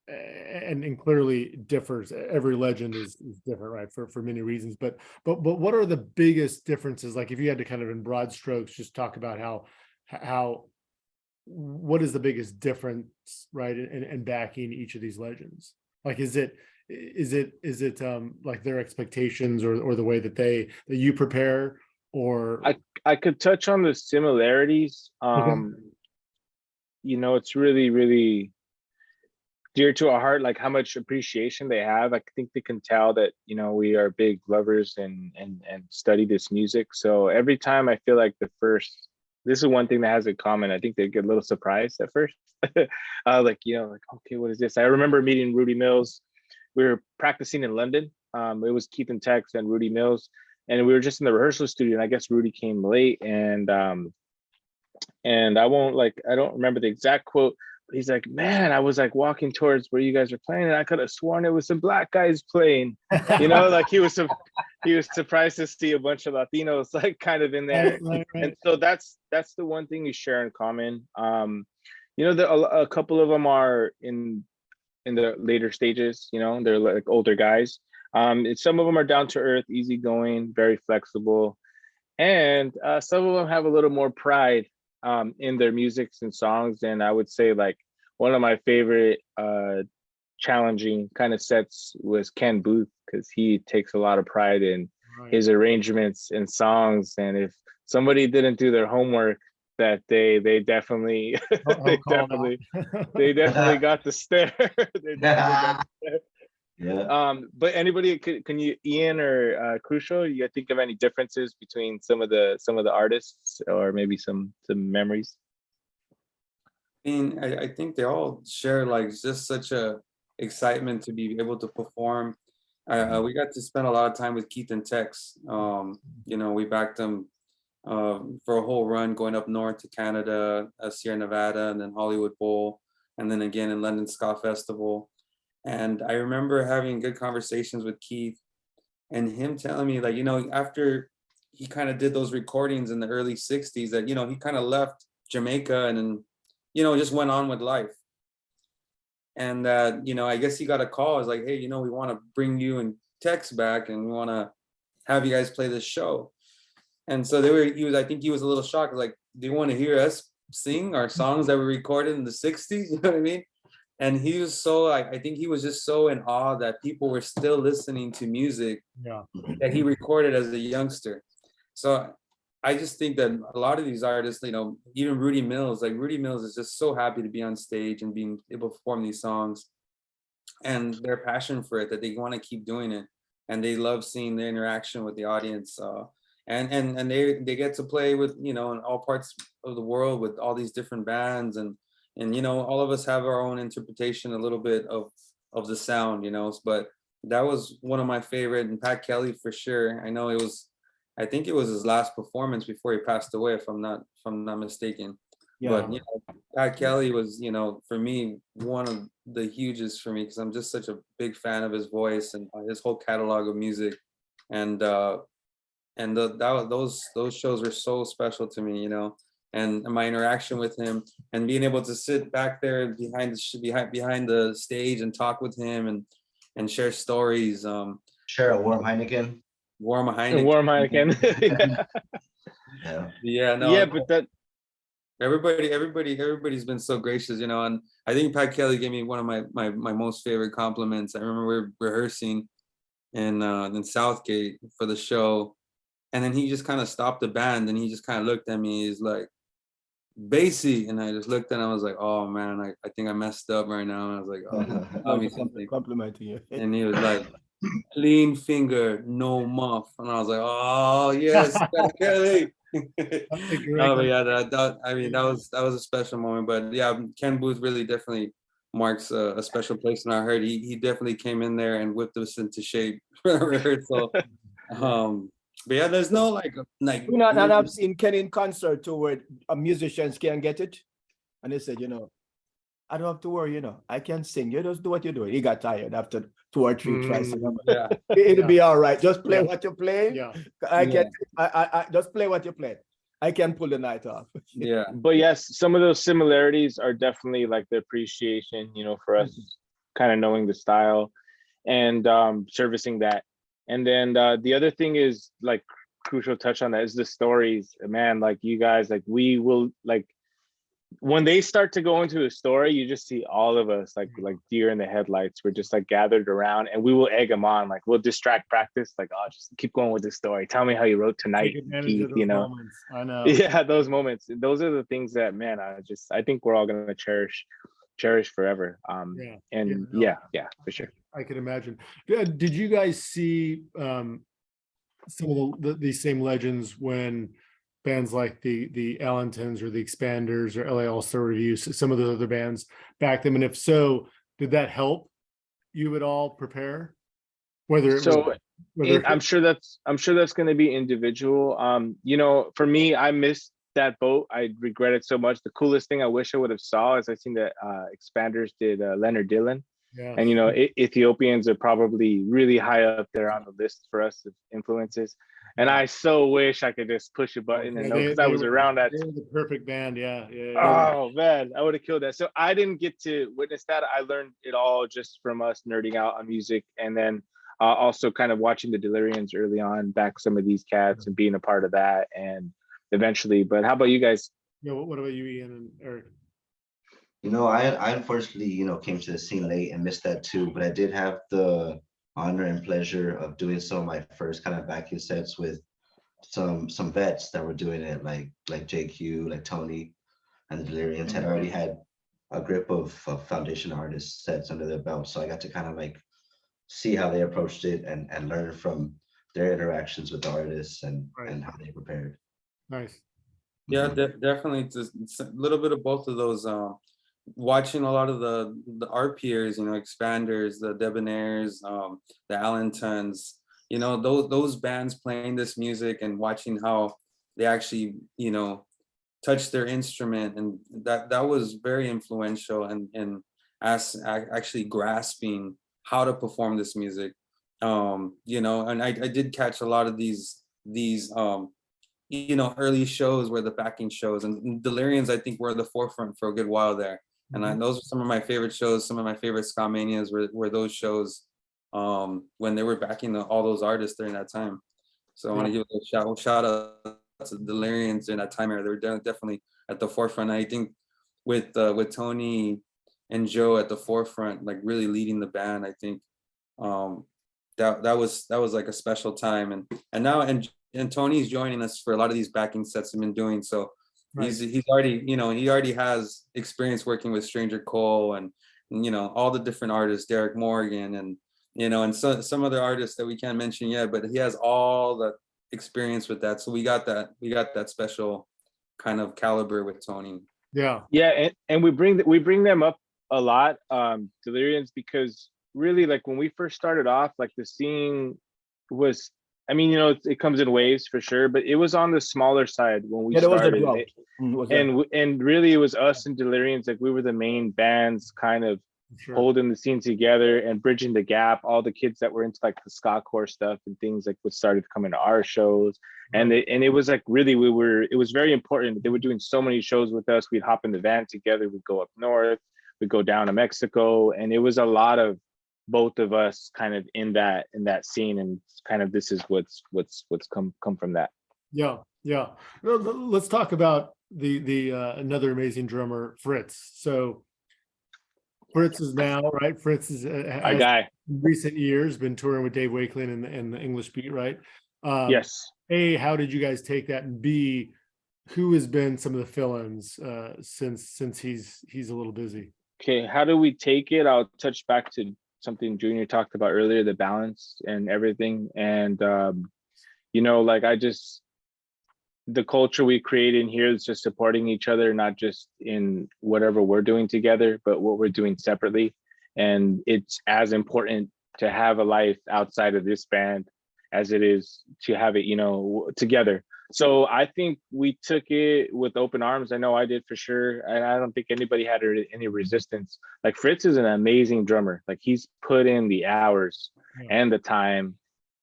and clearly differs. Every legend is different, right? For many reasons. But what are the biggest differences? Like if you had to kind of in broad strokes, just talk about how what is the biggest difference, right? In backing each of these legends? Like is it like their expectations or the way that you prepare, or I could touch on the similarities. You know, it's really, really dear to our heart, like how much appreciation they have. I think they can tell that, you know, we are big lovers and study this music. So every time I feel like this is one thing that has in common. I think they get a little surprised at first. Like, you know, like, okay, what is this? I remember meeting Rudy Mills. We were practicing in London. It was Keith and Tex and Rudy Mills. And we were just in the rehearsal studio, and I guess Rudy came late, and I don't remember the exact quote, but he's like, "Man, I was like walking towards where you guys are playing, and I could have sworn it was some black guys playing." You know, like he was surprised to see a bunch of Latinos like kind of in there. Right. And so that's the one thing you share in common. You know, a couple of them are in the later stages. You know, they're like older guys. Some of them are down to earth, easygoing, very flexible, and some of them have a little more pride in their musics and songs. And I would say like one of my favorite challenging kind of sets was Ken Booth, because he takes a lot of pride in his arrangements and songs. And if somebody didn't do their homework, that they definitely they definitely got the stare. They definitely got the stare. Yeah. But anybody, can you, Ian or Crucial, you think of any differences between some of the artists, or maybe some memories? I mean, I think they all share like just such a excitement to be able to perform. We got to spend a lot of time with Keith and Tex. You know, we backed them for a whole run going up north to Canada, Sierra Nevada, and then Hollywood Bowl, and then again in London Ska Festival. And I remember having good conversations with Keith and him telling me, like, you know, after he kind of did those recordings in the early 60s, that, you know, he kind of left Jamaica and then, you know, just went on with life. And that, you know, I guess he got a call. It's like, hey, you know, we want to bring you and Tex back, and we want to have you guys play this show. And so I think he was a little shocked. Like, do you want to hear us sing our songs that we recorded in the 60s? You know what I mean? And he was so, I think he was just so in awe that people were still listening to music that he recorded as a youngster. So I just think that a lot of these artists, you know, even Rudy Mills is just so happy to be on stage and being able to perform these songs, and their passion for it, that they want to keep doing it. And they love seeing the interaction with the audience. And they get to play with, you know, in all parts of the world with all these different bands, and you know, all of us have our own interpretation a little bit of the sound, you know. But that was one of my favorite. And Pat Kelly, for sure. I think it was his last performance before he passed away, if I'm not mistaken. Yeah. But you know, Pat Kelly was, you know, for me, one of the hugest for me, because I'm just such a big fan of his voice and his whole catalog of music. And those shows were so special to me, you know. And my interaction with him, and being able to sit back there behind the stage and talk with him and share stories. Share a warm Heineken. Warm Heineken. Yeah. Yeah. No. Yeah, but Everybody's been so gracious, you know. And I think Pat Kelly gave me one of my most favorite compliments. I remember we were rehearsing in Southgate for the show, and then he just kind of stopped the band and he just kind of looked at me. He's like, "Bassy," and I just looked at him. I was like, "Oh man, I think I messed up right now." And I was like, "Oh, tell me something." Complimenting you. And he was like, "Clean finger, no muff," and I was like, "Oh yes, Pat Kelly." No, but yeah, that was a special moment. But yeah, Ken Booth really definitely marks a special place in our heart. He definitely came in there and whipped us into shape for the rehearsal. But yeah, there's no like You know, and I've seen Kenny in concert too, where musicians can't get it, and they said, you know, I don't have to worry, you know, I can sing. You just do what you're doing. He got tired after 2 or 3 tries. yeah. It'll be all right. Just play what you play. Yeah. I just play what you play. I can pull the night off. Yeah. But yes, some of those similarities are definitely like the appreciation, you know, for us kind of knowing the style and servicing that. And then the other thing is like crucial touch on that is the stories, man. Like you guys, like we will like when they start to go into a story, you just see all of us like deer in the headlights. We're just like gathered around, and we will egg them on. Like we'll distract practice. Like, oh, just keep going with this story. Tell me how you wrote tonight, Keith, you know. Moments. I know. Yeah, those moments. Those are the things that, man, I think we're all gonna cherish forever. Yeah, for sure. I can imagine. Did you guys see some of these same legends when bands like the Allentons or the Expanders or LA All-Star Review, some of those other bands back them? And if so, did that help you at all prepare? I'm sure that's going to be individual. You know, for me, I missed that boat. I regret it so much. The coolest thing I wish I would have saw is I seen that Expanders did Leonard Dillon. Yeah. And, you know, Ethiopians are probably really high up there on the list for us of influences. And I so wish I could just push a button and know, because I was around that. They were the perfect band. Yeah. Oh, man, I would have killed that. So I didn't get to witness that. I learned it all just from us nerding out on music. And then also kind of watching the Delirians early on, back some of these cats and being a part of that. And eventually, but how about you guys? Yeah. What about you, Ian and Eric? You know, I unfortunately, you know, came to the scene late and missed that too, but I did have the honor and pleasure of doing some of my first kind of backing sets with some vets that were doing it, like JQ, like Tony, and the Delirians had already had a grip of foundation artist sets under their belt. So I got to kind of like see how they approached it and learn from their interactions with the artists and how they prepared. Nice. Yeah, definitely. Just a little bit of both of those. Watching a lot of our peers, you know, Expanders, the Debonaires, the Allentons, you know, those bands playing this music and watching how they actually, you know, touch their instrument, and that was very influential and as actually grasping how to perform this music. You know, and I did catch a lot of these you know, early shows where the backing shows, and Delirians, I think, were at the forefront for a good while there. And those are some of my favorite shows. Some of my favorite ska manias were those shows when they were backing all those artists during that time. So I want to give a shout out to Delirians during that time era. They were definitely at the forefront. I think with Tony and Joe at the forefront, like really leading the band, I think that was like a special time. And now and Tony's joining us for a lot of these backing sets we've been doing. So he's already, you know, he already has experience working with Stranger Cole and you know, all the different artists, Derek Morgan, and you know, and some other artists that we can't mention yet, but he has all the experience with that. So we got that special kind of caliber with Tony. Yeah. And we bring them up a lot, Delirians, because really, like when we first started off, like the scene was, I mean, you know, it comes in waves for sure, but it was on the smaller side when we started. And really it was us and Delirians, like we were the main bands kind of holding the scene together and bridging the gap. All the kids that were into like the ska core stuff and things like what started coming to our shows. And it was like really it was very important. They were doing so many shows with us. We'd hop in the van together, we'd go up north, we'd go down to Mexico, and it was a lot of both of us kind of in that scene, and kind of this is what's come from that. Yeah. Let's talk about the another amazing drummer, Fritz. So Fritz is now, right? Fritz is My guy. in recent years been touring with Dave Wakeland and the English Beat, right? Yes. A, how did you guys take that? And B, who has been some of the fill-ins since he's a little busy? Okay, how do we take it? I'll touch back to something Junior talked about earlier, the balance and everything. And you know, like the culture we create in here is just supporting each other, not just in whatever we're doing together, but what we're doing separately. And it's as important to have a life outside of this band as it is to have it, you know, together. So I think we took it with open arms. I know I did for sure. And I don't think anybody had any resistance. Like Fritz is an amazing drummer. Like he's put in the hours and the time.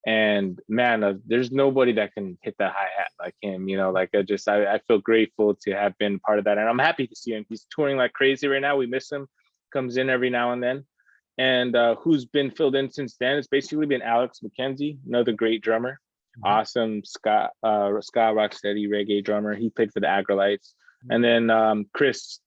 And man, there's nobody that can hit that hi-hat like him, you know, like I feel grateful to have been part of that. And I'm happy to see him. He's touring like crazy right now. We miss him, comes in every now and then. And who's been filled in since then? It's basically been Alex McKenzie, another great drummer. Awesome ska, rocksteady reggae drummer. He played for the Agrolites. And then Chris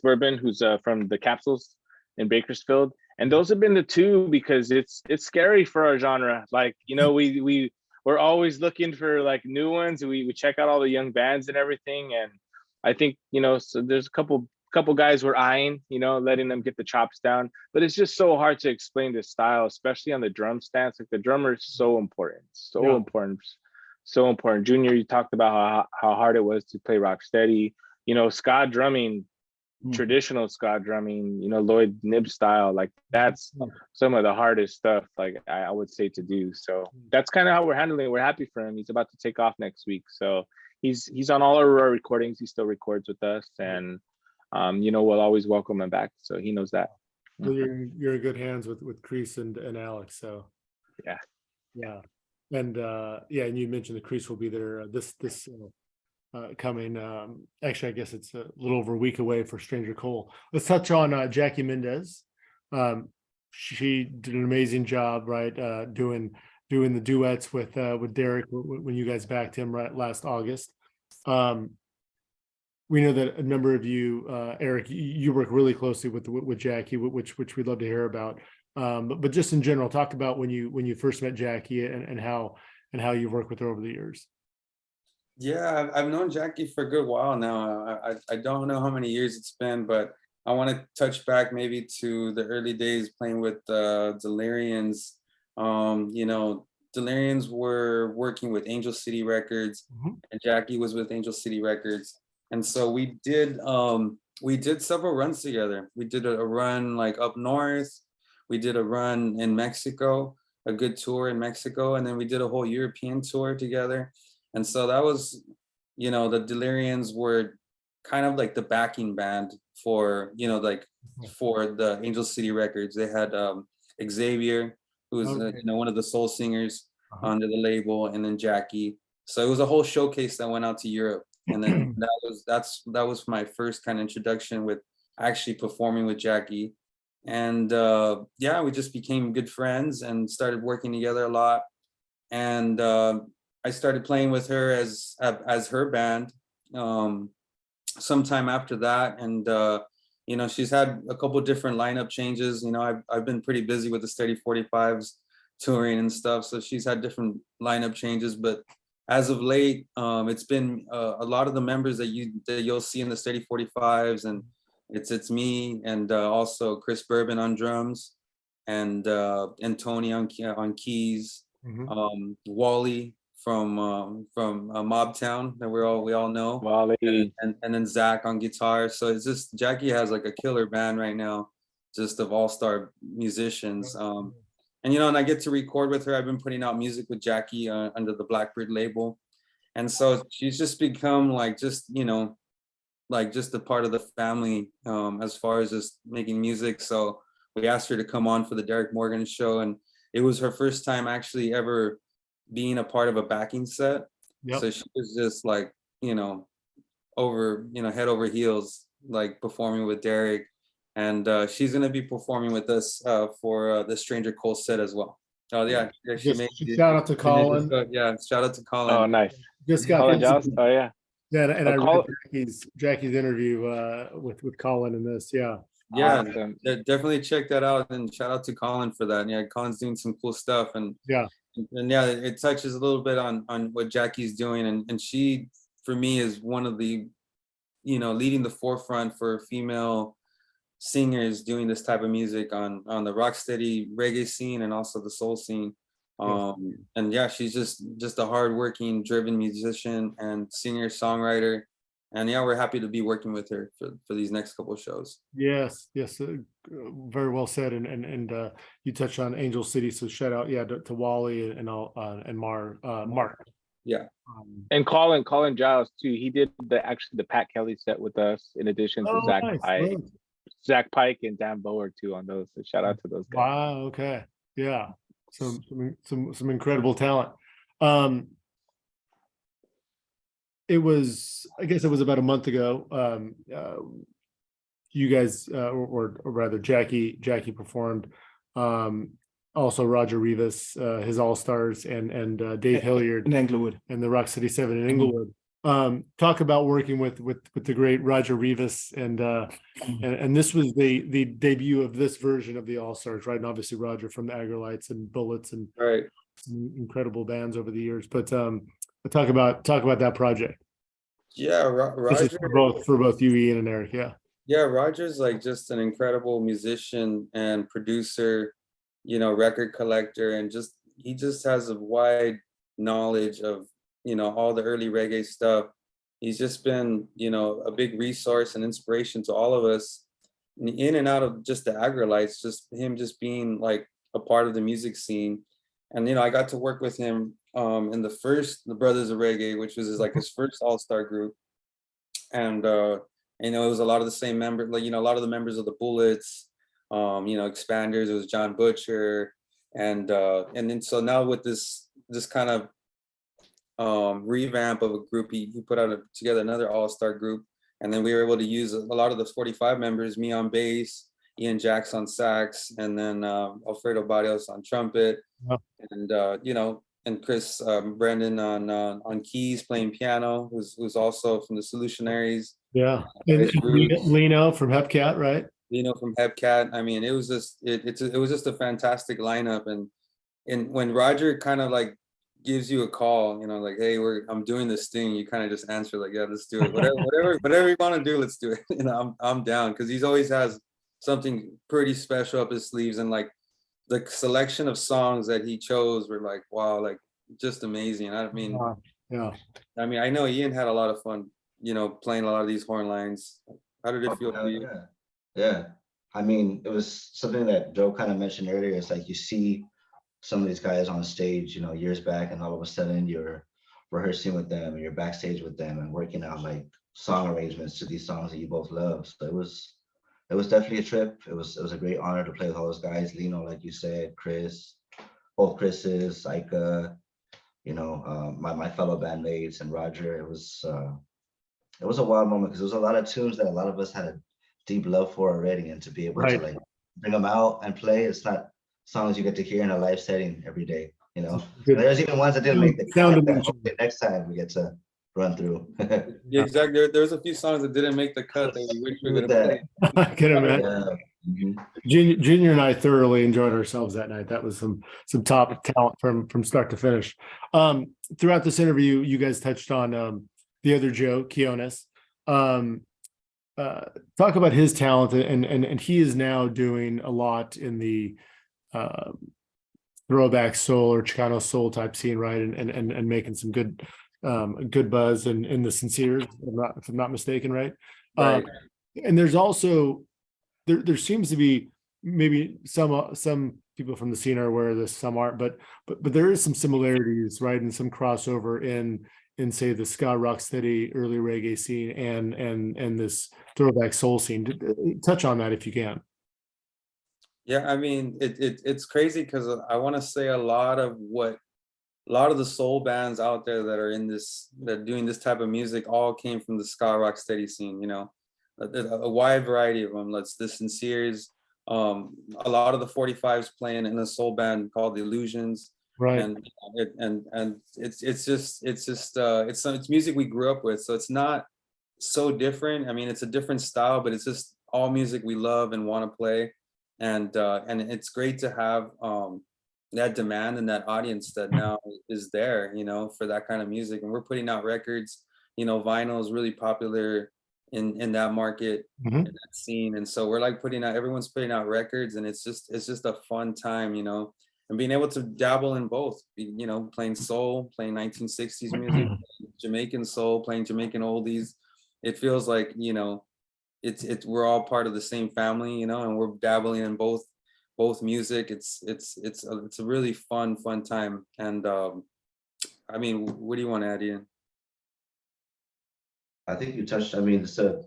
Bourbon, who's from the Capsules in Bakersfield. And those have been the two, because it's scary for our genre. Like, you know, we're always looking for like new ones. We check out all the young bands and everything. And I think, you know, so there's a couple guys we're eyeing, you know, letting them get the chops down. But it's just so hard to explain the style, especially on the drum stance. Like the drummer is so important, so important. Junior, you talked about how hard it was to play rocksteady. You know, ska drumming, traditional ska drumming, you know, Lloyd Nib style, like that's some of the hardest stuff, like I would say, to do. So that's kind of how we're handling it. We're happy for him. He's about to take off next week. So he's on all our recordings. He still records with us, and you know, we'll always welcome him back. So he knows that. So you're in good hands with Chris and Alex. So yeah. And and you mentioned that Chris will be there this coming. Actually, I guess it's a little over a week away for Stranger Cole. Let's touch on Jackie Mendez. She did an amazing job, right? Doing the duets with Derek when you guys backed him right last August. We know that a number of you, Eric, you work really closely with Jackie, which we'd love to hear about. But just in general, talk about when you first met Jackie and how you've worked with her over the years. Yeah, I've known Jackie for a good while now. I don't know how many years it's been, but I want to touch back maybe to the early days playing with Delirians. You know, Delirians were working with Angel City Records, and Jackie was with Angel City Records. And so we did several runs together. We did a run like up north. We did a run in Mexico, a good tour in Mexico, and then we did a whole European tour together. And so that was, you know, the Delirians were kind of like the backing band for, you know, like for the Angel City Records. They had Xavier, who was you know, one of the soul singers under the label, and then Jackie. So it was a whole showcase that went out to Europe. And then that was my first kind of introduction with actually performing with Jackie. And we just became good friends and started working together a lot. And I started playing with her as her band sometime after that. And you know, she's had a couple different lineup changes. You know, I've been pretty busy with the Steady 45s touring and stuff, so she's had different lineup changes. But as of late, it's been a lot of the members that you'll see in the Steady 45s, and it's me, and also Chris Bourbon on drums, and Tony on keys, Wally from Mobtown that we all know, Wally, and then Zach on guitar. So it's just Jackie has like a killer band right now, just of all-star musicians. And, you know, and I get to record with her. I've been putting out music with Jackie under the Blackbird label. And so she's just become like, just, you know, like just a part of the family as far as just making music. So we asked her to come on for the Derek Morgan show. And it was her first time actually ever being a part of a backing set. So she was just like, you know, head over heels, like performing with Derek. And she's going to be performing with us for the Stranger Cole set as well. Oh, yeah. Shout out to Colin. Yeah, shout out to Colin. Oh, nice. Just got Colin Johnson. Oh, yeah. Yeah, and I Col- read Jackie's interview with Colin in this. Yeah. Yeah, Awesome. definitely check that out, and shout out to Colin for that. Yeah, Colin's doing some cool stuff, and Yeah. yeah, it touches a little bit on what Jackie's doing, and she, for me, is one of the, leading the forefront for female singers doing this type of music on the rocksteady reggae scene and also the soul scene. And yeah, she's just a hardworking, driven musician and singer songwriter. And yeah, we're happy to be working with her for these next couple of shows. Yes, very well said. And you touched on Angel City, so shout out, to Wally and Mark. Yeah. And Colin Giles too. He did the Pat Kelly set with us, in addition to Zach nice. Pike. Zach Pike and Dan Bower too on those. So shout out to those guys. Wow. Okay. Yeah. Some incredible talent. It was about a month ago. You guys, or rather, Jackie performed. Also, Roger Rivas, his All Stars, and Dave Hilliard in Englewood and the Rock City 7 in Englewood. Talk about working with the great Roger Rivas, and this was the debut of this version of the All Stars, right? And obviously Roger from the Agrolites and Bullets and right, some incredible bands over the years. But talk about that project. Yeah, This is for both you, Ian, and Eric. Yeah, Roger's like just an incredible musician and producer, record collector, and he just has a wide knowledge of, all the early reggae stuff. He's just been, a big resource and inspiration to all of us in and out of just the Agrolites, just him just being like a part of the music scene. And, I got to work with him in the Brothers of Reggae, which was his first all-star group. And, it was a lot of the same members, a lot of the members of the Bullets, Expanders. It was John Butcher. And then so now with this kind of revamp of a group, he put together another all-star group, and then we were able to use a lot of the 45 members, me on bass, Ian Jacks on sax, and then Alfredo Barrios on trumpet. Wow. And and Chris Brandon on keys, playing piano, who's also from the Solutionaries. Yeah, and Lino from Hepcat, right? Lino from Hepcat. I mean, it was just it was just a fantastic lineup, and when Roger kind of like gives you a call, like, hey, I'm doing this thing, you kind of just answer like, yeah, let's do it. Whatever you want to do, let's do it. I'm down, because he's always has something pretty special up his sleeves, and like the selection of songs that he chose were like, wow, like just amazing. I mean, I know Ian had a lot of fun, playing a lot of these horn lines. How did it feel for you? Yeah. I mean, it was something that Joe kind of mentioned earlier. It's like you see some of these guys on stage, years back, and all of a sudden you're rehearsing with them, and you're backstage with them, and working out like song arrangements to these songs that you both love. So it was definitely a trip. It was a great honor to play with all those guys. Lino, like you said, Chris, both Chris's, Ika, my fellow bandmates, and Roger. It was a wild moment, because there was a lot of tunes that a lot of us had a deep love for already, and to be able to like bring them out and play, it's not songs you get to hear in a live setting every day. There's even ones that didn't make the cut that next time we get to run through. Yeah, exactly. There's a few songs that didn't make the cut that we wish we would have played. I can imagine. Junior and I thoroughly enjoyed ourselves that night. That was some top talent from start to finish. Throughout this interview, you guys touched on the other Joe, Quiones. Talk about his talent, and he is now doing a lot in the throwback soul or Chicano soul type scene, right? And making some good buzz in the Sincere, if I'm not mistaken, right? Right. And there's also there seems to be maybe some people from the scene are aware of this, some aren't, but there is some similarities, right, and some crossover in say the ska rocksteady early reggae scene and this throwback soul scene. Touch on that if you can. Yeah, I mean, it's crazy, because I want to say a lot of the soul bands out there that are doing this type of music all came from the ska rocksteady scene. A wide variety of them. Let's the Sinceres, a lot of the 45s playing in a soul band called the Illusions. Right. And it's music we grew up with, so it's not so different. I mean, it's a different style, but it's just all music we love and want to play. And it's great to have that demand and that audience that now is there, for that kind of music. And we're putting out records. Vinyl is really popular in that market, Mhm. in that scene. And so we're like everyone's putting out records, and it's just a fun time, and being able to dabble in both, playing soul, playing 1960s music, Jamaican soul, playing Jamaican oldies. It feels like, it's we're all part of the same family, and we're dabbling in both music. It's a really fun time. And I mean, what do you want to add, Ian? I think you touched, I mean, it's a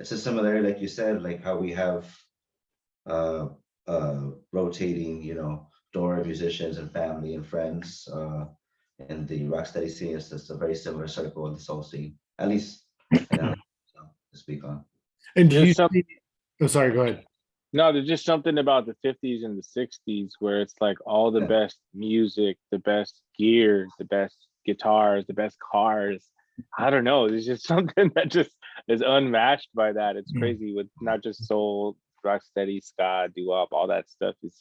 similarity, like you said, like how we have rotating, door musicians and family and friends in the rocksteady scene. It's just a very similar circle in the soul scene, at least to speak on. And do you There's some, see, oh, sorry, go ahead. no, there's just something about the 50s and the 60s where it's like all the Yeah. best music, the best gear, the best guitars, the best cars. I don't know. There's just something that just is unmatched by that. It's crazy with not just soul, rocksteady, ska, doo-wop, all that stuff. It's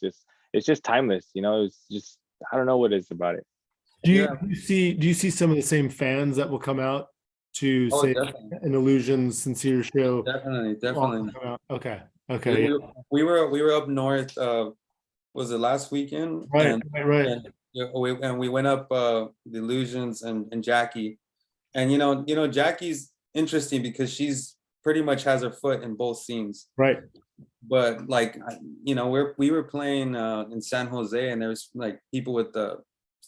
just timeless, It's just, I don't know what it is about it. Do Yeah. you see some of the same fans that will come out to Oh, say definitely. an Illusions Sincere show? Definitely. Okay. We were up north. Was it last weekend? Right. And we went up the Illusions and Jackie, and Jackie's interesting because she's pretty much has her foot in both scenes. Right. But like, we were playing in San Jose, and there's like people with the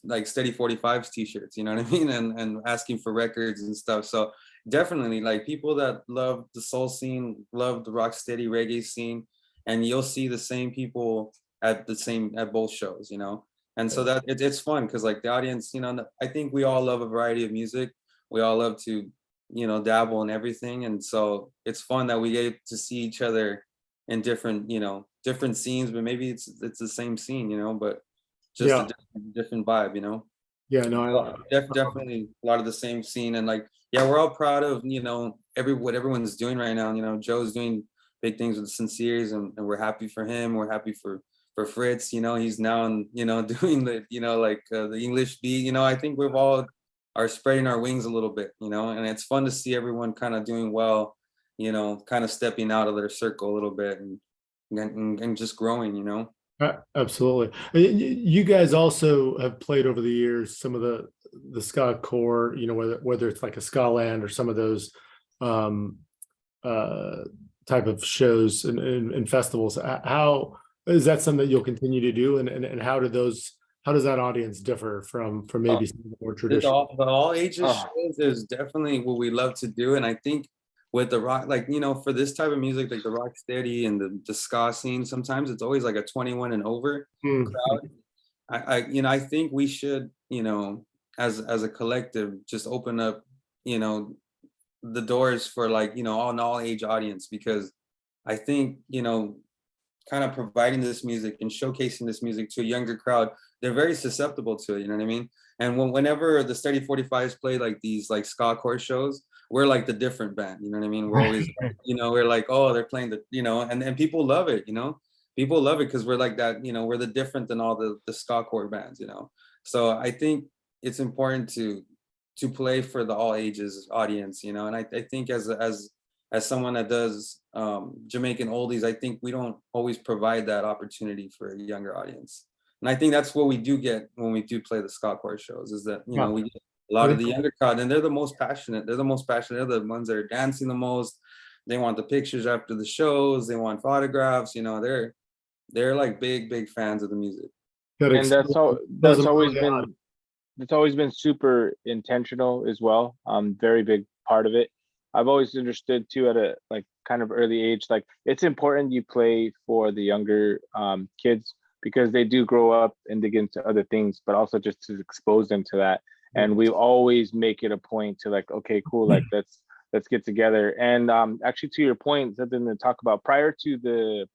like Steady 45s t-shirts, you know what I mean, and asking for records and stuff. So definitely, like, people that love the soul scene, love the rock steady reggae scene, and you'll see the same people at both shows, and so that it's fun because, like, the audience, I think we all love a variety of music. We all love to dabble in everything, and so it's fun that we get to see each other in different different scenes, but maybe it's the same scene, but just a different vibe, Yeah, no, definitely a lot of the same scene. And like, yeah, we're all proud of what everyone's doing right now. Joe's doing big things with Sinceres, and we're happy for him. We're happy for Fritz. He's now doing the the English beat. I think we've all are spreading our wings a little bit, and it's fun to see everyone kind of doing well, kind of stepping out of their circle a little bit and just growing. absolutely. You guys also have played over the years some of the ska core, whether it's like a ska land or some of those type of shows and festivals. How is that something that you'll continue to do, and how does that audience differ from maybe some of the more traditional? The all ages shows is definitely what we love to do. And I think with the rock, like, for this type of music, like the rock steady and the ska scene, sometimes it's always like a 21 and over crowd. I think we should, as a collective, just open up, the doors for, like, an all age audience, because I think, kind of providing this music and showcasing this music to a younger crowd, they're very susceptible to it, you know what I mean? And whenever the Steady 45s play like these like ska core shows, we're like the different band, you know what I mean? We're always, we're like, oh, they're playing the, and people love it, people love it because we're like that, we're the different than all the ska core bands, So I think it's important to play for the all ages audience, and I think as someone that does Jamaican oldies, I think we don't always provide that opportunity for a younger audience. And I think that's what we do get when we do play the ska core shows, is that, we get a lot of the younger crowd, and they're the most passionate. They're the ones that are dancing the most. They want the pictures after the shows. They want photographs. They're like big fans of the music. And that's always been super intentional as well. Very big part of it. I've always understood too, at a like kind of early age, like it's important you play for the younger kids, because they do grow up and dig into other things, but also just to expose them to that. And we always make it a point to, like, okay, cool, like let's get together. And actually, to your point, something to talk about, prior to the,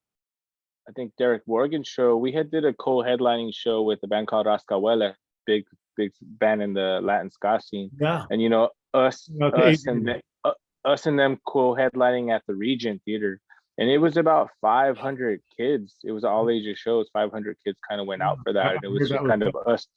I think, Derek Morgan show, we did a co-headlining show with a band called Rascahuele, big band in the Latin ska scene. Yeah. And you know, us Okay. and them co-headlining at the Regent Theater, and it was about 500 kids. It was all ages shows. 500 kids kind of went out for that, and it was just kind of us.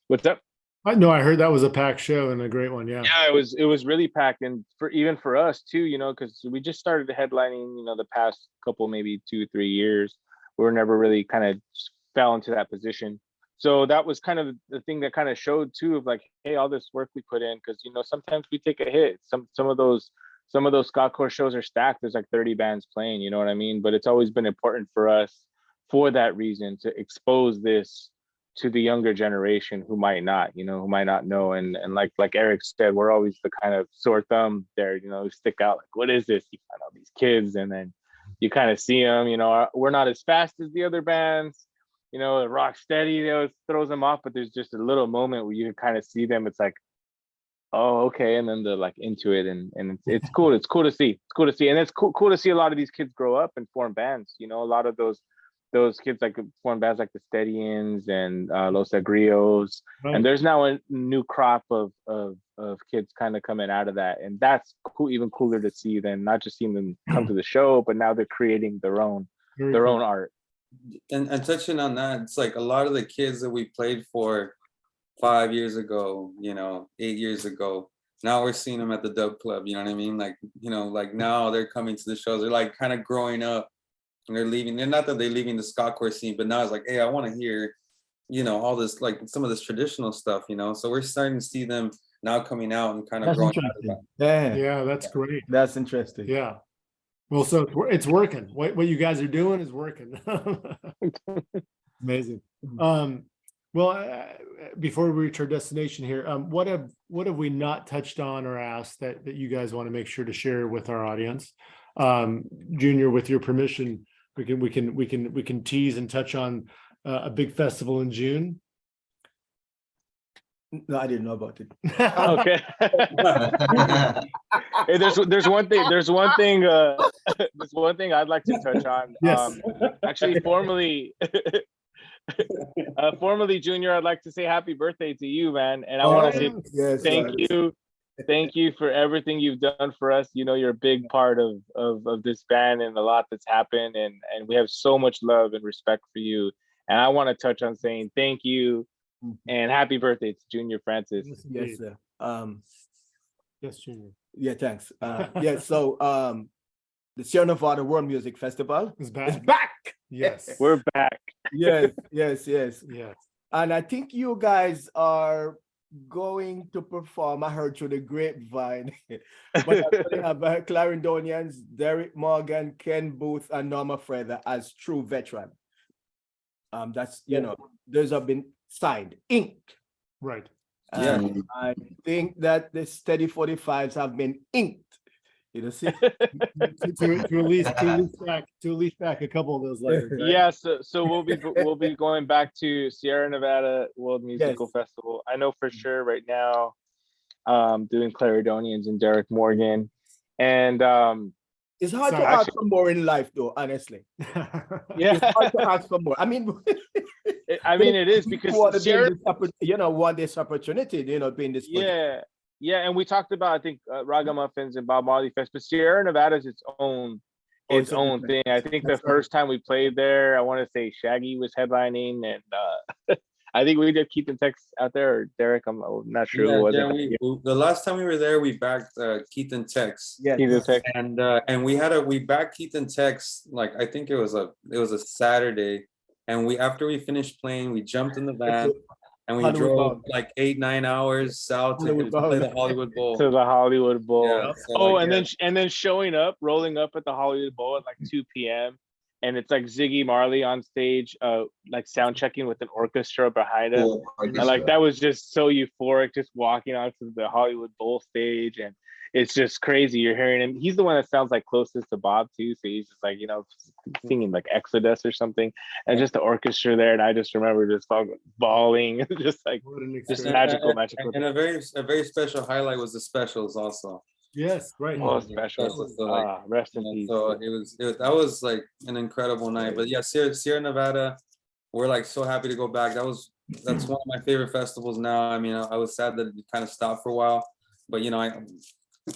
What's up? I know. I heard that was a packed show and a great one. Yeah. Yeah, it was really packed, and for us too, you know, because we just started headlining, you know, the past couple, maybe 2-3 years. We were never really kind of fell into that position. So that was kind of the thing that kind of showed too, of like, hey, all this work we put in, because you know sometimes we take a hit. Some of those ska core shows are stacked. There's like 30 bands playing, you know what I mean? But it's always been important for us for that reason to expose this to the younger generation who might not know. And like Eric said, we're always the kind of sore thumb there, you know, stick out like, what is this? You find all these kids, and then you kind of see them, you know, we're not as fast as the other bands. You know, the rocksteady, you know, throws them off, but there's just a little moment where you can kind of see them. It's like, oh, okay, and then they're like into it, and it's cool. It's cool to see. It's cool to see, and it's cool to see a lot of these kids grow up and form bands. You know, a lot of those kids like form bands like the Steadians and Los Agrios, Right. and there's now a new crop of kids kind of coming out of that, and that's cool. Even cooler to see than not just seeing them come to the show, but now they're creating their own own art. And touching on that, it's like a lot of the kids that we played for 5 years ago, you know, 8 years ago, now we're seeing them at the Dub Club, you know what I mean? Like, you know, like now they're coming to the shows, they're like kind of growing up, and they're leaving. They're not that they're leaving the ska core scene, but now it's like, hey, I want to hear, you know, all this, like some of this traditional stuff, you know? So we're starting to see them now coming out and kind of That's growing out of interesting. that. Yeah, that's great. That's interesting. Yeah. Well, so it's working. What you guys are doing is working. Amazing. Before we reach our destination here, what have we not touched on or asked that you guys want to make sure to share with our audience? Junior, with your permission, we can tease and touch on a big festival in June. No, I didn't know about it. Okay. Hey, there's one thing I'd like to touch on. Yes. Actually, formally, Junior, I'd like to say happy birthday to you, man. And I want to say thank you for everything you've done for us. You know, you're a big part of this band and a lot that's happened, and we have so much love and respect for you. And I want to touch on saying thank you and happy birthday to Junor Francis. Yes, sir. Yes, Junior. Yeah, thanks. Yeah, so the Sierra Nevada World Music Festival Is back. is back. Yes. We're back. Yes. Yes. And I think you guys are going to perform, I heard through the grapevine, but I have Clarendonians, Derek Morgan, Ken Booth, and Norma Feather as true veteran. That's, you know, those have been signed, inked. Right. And I think that the Steady 45s have been inked. You know, see? to at least back a couple of those letters. Right? Yeah, so we'll be going back to Sierra Nevada World Musical Festival. I know for sure right now, doing Clarendonians and Derek Morgan, and it's hard to ask for more in life, though. Honestly, yeah, it's hard to ask for more. I mean, it is because Sierra, want this opportunity, being this. Yeah, and we talked about, I think, Ragamuffins and Bob Marley Fest, but Sierra Nevada is its own thing. I think the first time we played there, I want to say Shaggy was headlining, and I think we did Keith and Tex out there, or Derek. I'm not sure who was it. The last time we were there, we backed Keith and Tex. Yeah, Keith and Tex. And we backed Keith and Tex, like I think it was a Saturday, and after we finished playing, we jumped in the van. And we drove like 8-9 hours south to play the Hollywood Bowl. To the Hollywood Bowl. Yeah, so and then rolling up at the Hollywood Bowl at like 2 p.m. And it's like Ziggy Marley on stage, like sound checking with an orchestra behind him. And like that was just so euphoric, just walking onto the Hollywood Bowl stage, and it's just crazy. You're hearing him. He's the one that sounds like closest to Bob too. So he's just like, singing like Exodus or something, and just the orchestra there. And I just remember just bawling, just like just magical. And a very special highlight was the specials also. Yes, right. Oh, special. Rest in peace. So that was like an incredible night. But yeah, Sierra Nevada, we're like so happy to go back. That was that's one of my favorite festivals now. I mean, I was sad that it kind of stopped for a while, but you know, I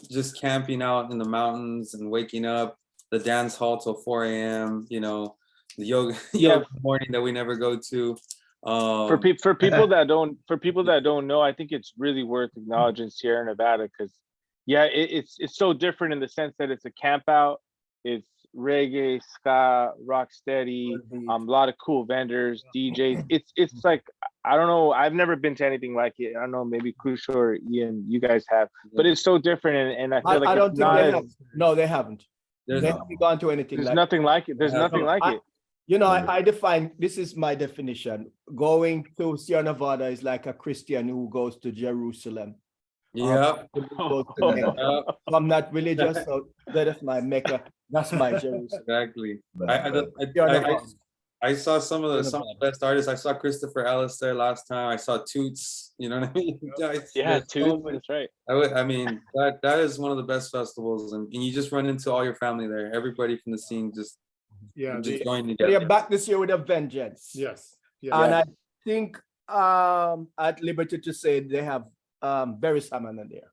just camping out in the mountains and waking up, the dance hall till 4 a.m. You know, the yoga morning that we never go to. For people that don't know, I think it's really worth acknowledging Sierra Nevada because it's so different in the sense that it's a camp out. It's reggae, ska, rocksteady, a lot of cool vendors, DJs. It's like, I don't know, I've never been to anything like it. I don't know, maybe Crucial or Ian, you guys have, but it's so different, and I feel like I don't it's think not they as, have. No, they haven't. They haven't gone to anything there's like nothing like it. There's nothing like it. You know, I define, this is my definition. Going to Sierra Nevada is like a Christian who goes to Jerusalem. Yeah. I'm not religious, so that is my Mecca. That's my Jerusalem. Exactly. But I saw some of the best artists. I saw Christopher Ellis there last time. I saw Toots. You know what I mean? Yeah, Toots. That's right. I mean, that is one of the best festivals, and you just run into all your family there. Everybody from the scene just join together. They're back this year with a vengeance. Yes. And I think at liberty to say they have Barry Salmon in there.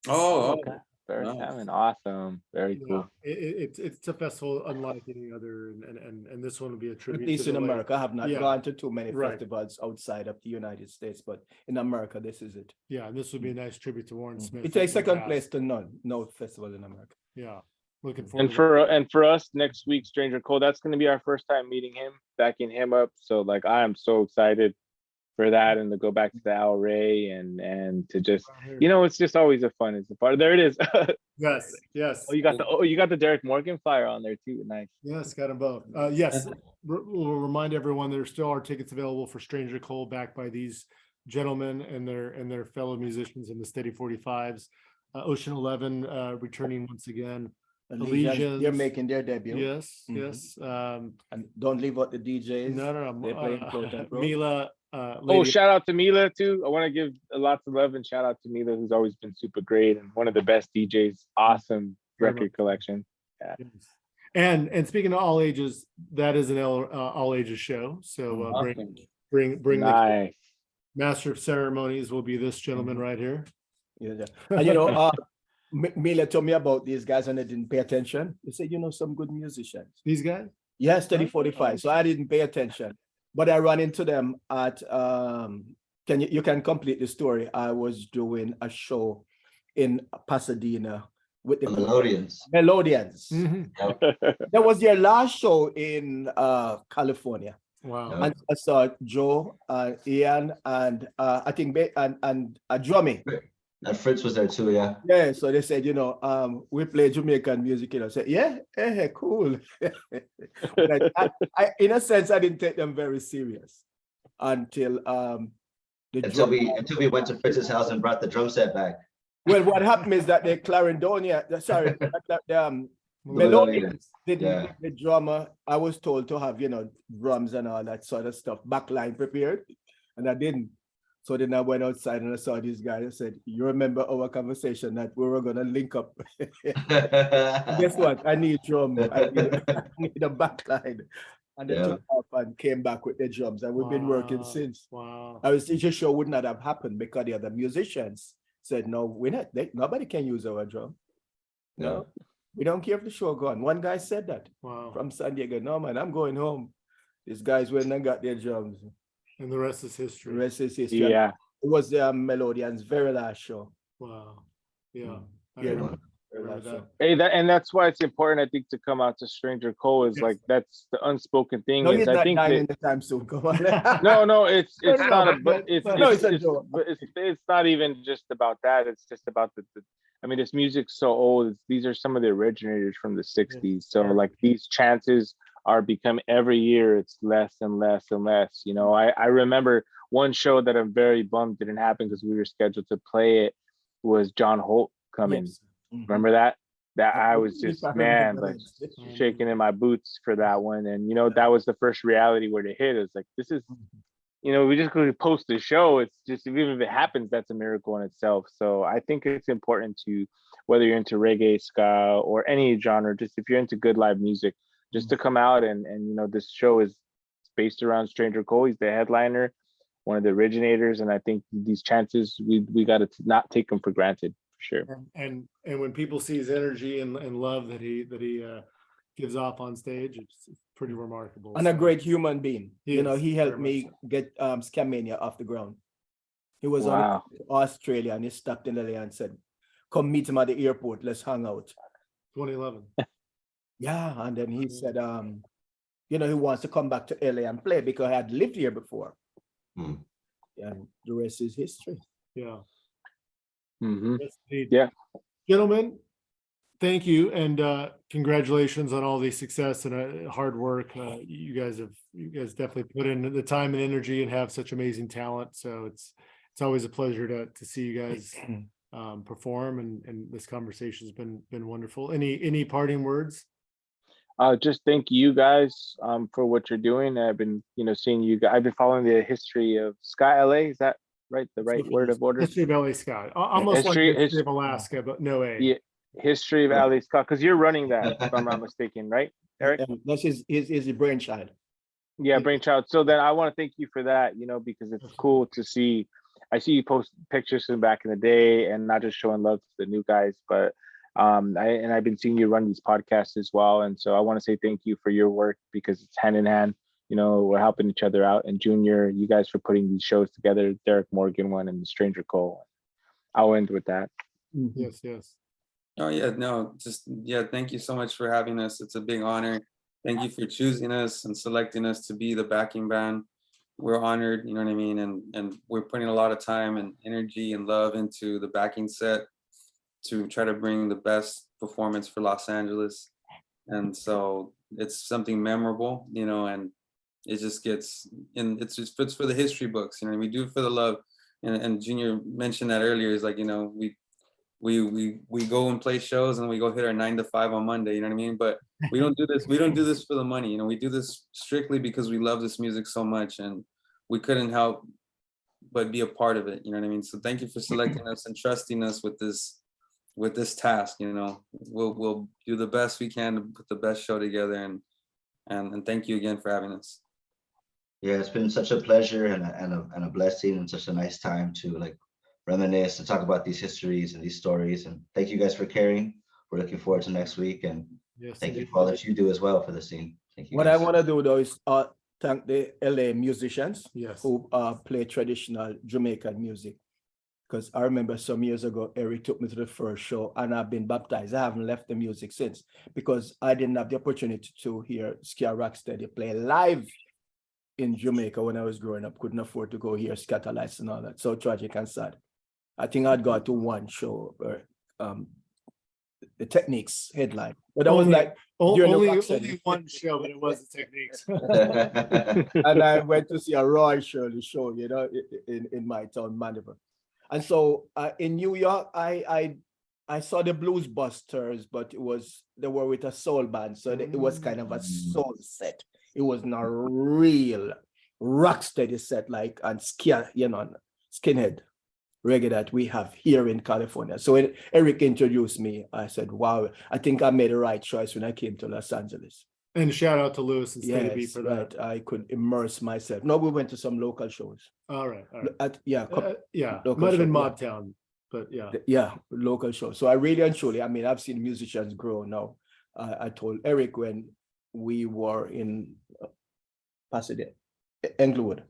Oh, okay. Barry Salmon, awesome, very cool. It's a festival unlike any other, and this one will be a tribute. At least in America, I have not gone to too many Right. festivals outside of the United States, but in America, this is it. Yeah, and this would be a nice tribute to Warren Smith. It takes second place to no festival in America. Yeah, looking forward. And for us next week, Stranger Cole, that's going to be our first time meeting him, backing him up. So like, I am so excited for that, and to go back to the Al Ray and to just, you know, it's just always a fun. It's a part. There it is. Yes. Oh, you got the Derek Morgan flyer on there too. Nice. Yes, got them both. Yes, we'll remind everyone there still are tickets available for Stranger Cole, backed by these gentlemen and their fellow musicians in the Steady 45s. Ocean 11 returning once again. Allegiance, they're making their debut. Yes, yes. And don't leave out the DJs. No. They're playing Float Road. Mila. Shout out to Mila too. I want to give lots of love and shout out to Mila, who's always been super great and one of the best DJs. Awesome record collection. Yeah. And speaking of all ages, that is an all ages show. So bring nice. The master of ceremonies will be this gentleman right here. Yeah. And you know, Mila told me about these guys and I didn't pay attention. They said, you know, some good musicians. These guys? Yes, Steady 45. So I didn't pay attention. But I ran into them at you can complete the story. I was doing a show in Pasadena with the Melodians. Mm-hmm. That was their last show in California. Wow. And I saw Joe, Ian, and I think and Drummy. And Fritz was there too, yeah. Yeah, so they said, you know, we play Jamaican music, you know. I said, yeah, cool. But I, in a sense, I didn't take them very serious until we went to Fritz's house and brought the drum set back. Well, what happened is that the Melodians didn't the drummer. I was told to have, you know, drums and all that sort of stuff, backline prepared, and I didn't. So then I went outside and I saw these guys. I said, you remember our conversation that we were going to link up? Guess what? I need drum. I need a backline. And they took off and came back with the drums. And we've been working since. Wow. I was just sure would not have happened because the other musicians said, no, we're not. Nobody can use our drum. No. We don't care if the show gone. One guy said that from San Diego. No, man, I'm going home. These guys went and got their drums. And the rest is history. The rest is history. Yeah. It was the Melodians' very last show. Wow. Yeah. Hey, that's why it's important, I think, to come out to Stranger Cole is like that's the unspoken thing. No, is he's I not think dying anytime soon. Come on. no, it's not it's not even just about that. It's just about the I mean, this music's so old. These are some of the originators from the 60s. So like these chances are become every year it's less and less and less. You know, I remember one show that I'm very bummed didn't happen because we were scheduled to play it was John Holt coming. Yes. Remember that? That I was just shaking in my boots for that one. And you know, that was the first reality where they hit. It's like this is, you know, we just go to post the show. It's just even if it happens, that's a miracle in itself. So I think it's important to, whether you're into reggae, ska, or any genre, just if you're into good live music, just to come out and you know, this show is based around Stranger Cole. He's the headliner. one of the originators, and I think these chances we got to not take them for granted, for sure. And when people see his energy and love that he gives off on stage, it's pretty remarkable. And a great human being. He You know, is, he very helped much me get Scamania off the ground. He was Wow. on Australia and he stopped in LA and said, come meet him at the airport, let's hang out. 2011. Yeah, and then he said, you know, he wants to come back to LA and play because I had lived here before. Hmm. And the rest is history. Yeah. Mm-hmm. Yes, indeed. Yeah. Gentlemen, thank you, and congratulations on all the success and hard work. You guys definitely put in the time and energy and have such amazing talent. So it's always a pleasure to see you guys perform, and this conversation has been wonderful. Any parting words? Just thank you guys for what you're doing. I've been, seeing you guys. I've been following the history of Ska LA. Is that right? The right word of order? History of LA Ska. Almost History- like history of Alaska, but no A. Yeah, History of LA Ska, because you're running that, if I'm not mistaken, right, Eric? That's his brainchild. Yeah, brainchild. So then I want to thank you for that, because it's cool to see. I see you post pictures from back in the day, and not just showing love to the new guys, but I've been seeing you run these podcasts as well. And so I want to say thank you for your work, because it's hand in hand. We're helping each other out. And Junior, you guys for putting these shows together, Derek Morgan one and the Stranger Cole. I'll end with that. Yes, yes. Oh yeah, no, thank you so much for having us. It's a big honor. Thank you for choosing us and selecting us to be the backing band. We're honored, you know what I mean? And we're putting a lot of time and energy and love into the backing set to try to bring the best performance for Los Angeles. And so it's something memorable, and it just gets in, it's for the history books, we do it for the love. And Junior mentioned that earlier, is like, we go and play shows and we go hit our 9 to 5 on Monday, you know what I mean? But we don't do this for the money, we do this strictly because we love this music so much, and we couldn't help but be a part of it, you know what I mean? So thank you for selecting us and trusting us with this task. We'll do the best we can to put the best show together, and thank you again for having us. Yeah, it's been such a pleasure and a blessing, and such a nice time to reminisce, to talk about these histories and these stories. And thank you guys for caring. We're looking forward to next week, and Yes, thank you indeed. for all that you do as well for the scene. Thank you. What guys. I want to do though is thank the LA musicians Yes. who play traditional Jamaican music. Because I remember some years ago, Eric took me to the first show and I've been baptized. I haven't left the music since, because I didn't have the opportunity to hear Ska Rocksteady play live in Jamaica when I was growing up. Couldn't afford to go hear Scatterlights and all that. So tragic and sad. I think I'd got to one show where the Techniques headline. But that was like during the only Rocksteady. one show, but it was the Techniques. And I went to see a Roy Shirley show, in my town, Mandeville. And so in New York, I saw the Blues Busters, but they were with a soul band. So it was kind of a soul set. It wasn't a real rock steady set like on skinhead reggae that we have here in California. So when Eric introduced me, I said, wow, I think I made the right choice when I came to Los Angeles. And shout out to Lewis and Steady B Yes, for that. right. I could immerse myself. No, we went to some local shows. All right. Yeah, local Might have been show, Mobtown, but yeah. Yeah, local show. So I really and truly, I've seen musicians grow now. I told Eric when we were in Pasadena, Englewood,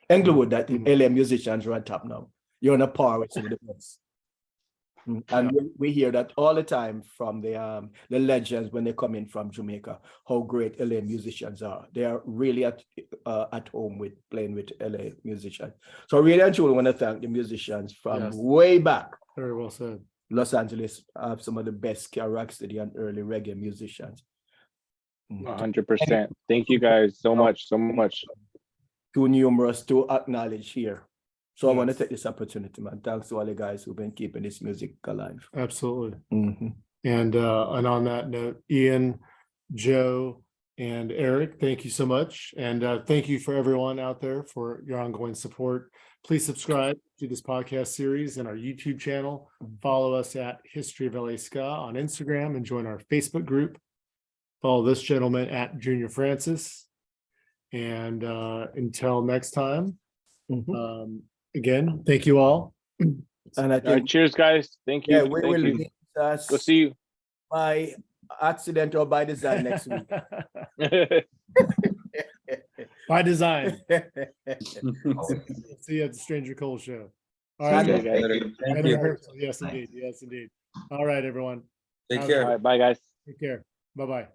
that the LA musicians are on top now. You're on a par with some of the best. And we hear that all the time from the legends when they come in from Jamaica, how great LA musicians are. They are really at home with playing with LA musicians. So I really and truly want to thank the musicians from way back. Very well said. Los Angeles have some of the best Ska Rocksteady and early reggae musicians. 100%. Thank you guys so much. Too numerous to acknowledge here. So I want to take this opportunity, man. Thanks to all the guys who've been keeping this music alive. Absolutely. Mm-hmm. And on that note, Ian, Joe, and Eric, thank you so much. And thank you for everyone out there for your ongoing support. Please subscribe to this podcast series and our YouTube channel. Follow us at History of LA Ska on Instagram and join our Facebook group. Follow this gentleman at Junor Francis. And until next time, Again, thank you all. And I All right, think, cheers, guys. Thank you. yeah, we Thank will you. meet Go see you. by accident or by design next week. By design. Oh, See you at the Stranger Cole show. All See right. you okay, guys. thank you. Thank And you. rehearsal. Yes, indeed. Yes, indeed. All right, everyone. Take Have a care. All right, bye, guys. Take care. Bye-bye.